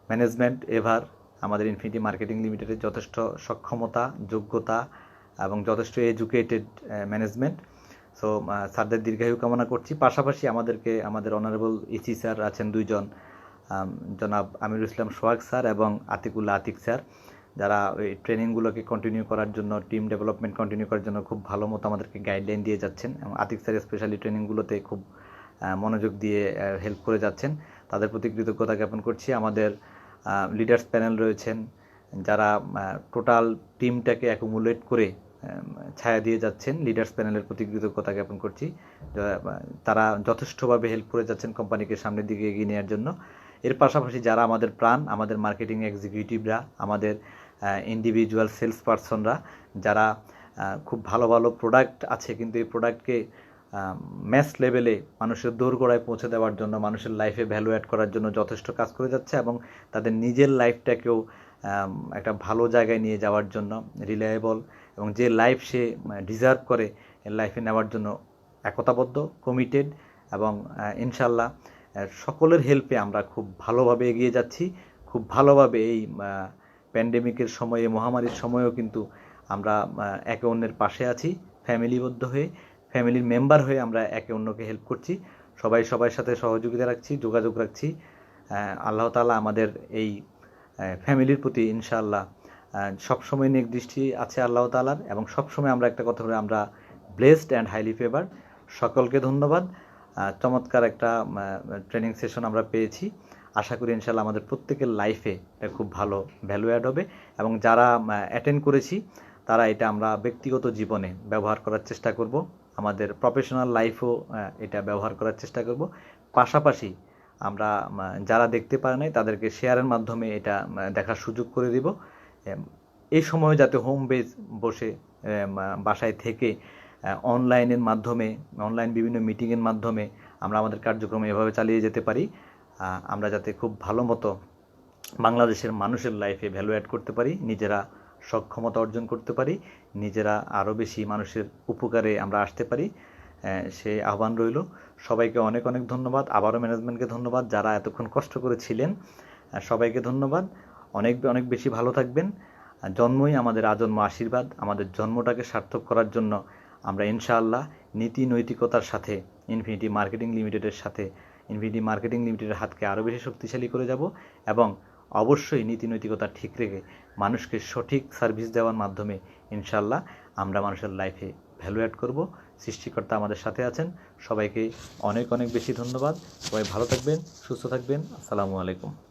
management ever আমাদের ইনফিনিটি মার্কেটিং লিমিটেডের যথেষ্ট সক্ষমতা, যোগ্যতা এবং যথেষ্ট এডুকেটেড ম্যানেজমেন্ট। সো স্যারদের দীর্ঘায়ু কামনা করছি। পাশাপাশি আমাদের অনারেবল ইসি স্যার আছেন 2 জন, জনাব আমিরুল ইসলাম সোহাগ স্যার এবং আতিকুল্লাহ আতিক স্যার, যারা ওই ট্রেনিংগুলোকে কন্টিনিউ করার জন্য, টিম ডেভেলপমেন্ট কন্টিনিউ করার জন্য খুব ভালো মতো আমাদেরকে গাইডলাইন দিয়ে যাচ্ছেন এবং আতিক স্যার স্পেশালি ট্রেনিংগুলোতে খুব মনোযোগ দিয়ে হেল্প করে যাচ্ছেন। তাদের প্রতি কৃতজ্ঞতা জ্ঞাপন করছি। আমাদের লিডার্স প্যানেল রয়েছেন যারা টোটাল টিমটাকে অ্যাকুমুলেট করে ছায়া দিয়ে যাচ্ছেন, লিডার্স প্যানেলের প্রতি কৃতজ্ঞতা জ্ঞাপন করছি। তারা যথেষ্টভাবে হেল্প করে যাচ্ছেন কোম্পানিকে সামনের দিকে এগিয়ে নেওয়ার জন্য। এর পাশাপাশি যারা আমাদের প্রাণ, আমাদের মার্কেটিং এক্সিকিউটিভরা, আমাদের ইন্ডিভিজুয়াল সেলস পার্সনরা, যারা খুব ভালো ভালো প্রোডাক্ট আছে কিন্তু এই প্রোডাক্টকে ম্যাস লেভেলে মানুষের দোরগোড়ায় পৌঁছে দেওয়ার জন্য, মানুষের লাইফে ভ্যালু অ্যাড করার জন্য যথেষ্ট কাজ করে যাচ্ছে এবং তাদের নিজের লাইফটাকেও একটা ভালো জায়গায় নিয়ে যাওয়ার জন্য, রিলায়েবল এবং যে লাইফ সে ডিজার্ভ করে লাইফে নেওয়ার জন্য একতাবদ্ধ, কমিটেড এবং ইনশাল্লাহ সকলের হেল্পে আমরা খুব ভালোভাবে এগিয়ে যাচ্ছি। খুব ভালোভাবে এই প্যান্ডেমিকের সময়ে, মহামারীর সময়েও কিন্তু আমরা একে অন্যের পাশে আছি, ফ্যামিলিবদ্ধ হয়ে, ফ্যামিলির মেম্বার হয়ে আমরা একে অন্যকে হেল্প করছি। সবাই সবার সাথে সহযোগিতা রাখছি, যোগাযোগ রাখছি। আল্লাহ তাআলা আমাদের এই ফ্যামিলির প্রতি ইনশাআল্লাহ সবসময় নেক দৃষ্টি আছে আল্লাহ তাআলার, এবং সবসময় আমরা একটা কথা বলি, আমরা ব্লেসড অ্যান্ড হাইলি ফেভার। সকলকে ধন্যবাদ। চমৎকার একটা ট্রেনিং সেশন আমরা পেয়েছি। আশা করি ইনশাআল্লাহ আমাদের প্রত্যেকের লাইফে এটা খুব ভালো ভ্যালু অ্যাড হবে, এবং যারা অ্যাটেন্ড করেছি তারা এটা আমরা ব্যক্তিগত জীবনে ব্যবহার করার চেষ্টা করব, আমাদের প্রফেশনাল লাইফও এটা ব্যবহার করার চেষ্টা করব। পাশাপাশি আমরা যারা দেখতে পারে নাই তাদেরকে শেয়ারের মাধ্যমে এটা দেখার সুযোগ করে দিব। এই সময় যাতে হোম বেস বসে বাসায় থেকে অনলাইনের মাধ্যমে, অনলাইন বিভিন্ন মিটিংয়ের মাধ্যমে আমরা আমাদের কার্যক্রম এভাবে চালিয়ে যেতে পারি, আমরা যাতে খুব ভালো মতো বাংলাদেশের মানুষের লাইফে ভ্যালু অ্যাড করতে পারি, নিজেরা সক্ষমতা অর্জন করতে পারি, নিজেরা আরও বেশি মানুষের উপকারে আমরা আসতে পারি, সেই আহ্বান রইল। সবাইকে অনেক অনেক ধন্যবাদ। আবারও ম্যানেজমেন্টকে ধন্যবাদ, যারা এতক্ষণ কষ্ট করেছিলেন সবাইকে ধন্যবাদ। অনেক অনেক বেশি ভালো থাকবেন। জন্মই আমাদের আজন্ম আশীর্বাদ। আমাদের জন্মটাকে সার্থক করার জন্য আমরা ইনশাআল্লাহ নীতি নৈতিকতার সাথে ইনফিনিটি মার্কেটিং লিমিটেডের সাথে, ইনফিনিটি মার্কেটিং লিমিটেডের হাতকে আরও বেশি শক্তিশালী করে যাব, এবং অবশ্যই নীতি নৈতিকতা ঠিক রেখে মানুষকে সঠিক সার্ভিস দেওয়ার মাধ্যমে ইনশাআল্লাহ আমরা মানুষের লাইফে ভ্যালু অ্যাড করব। সৃষ্টিকর্তা আমাদের সাথে আছেন। সবাইকে অনেক অনেক বেশি ধন্যবাদ। সবাই ভালো থাকবেন, সুস্থ থাকবেন। আসসালামু আলাইকুম।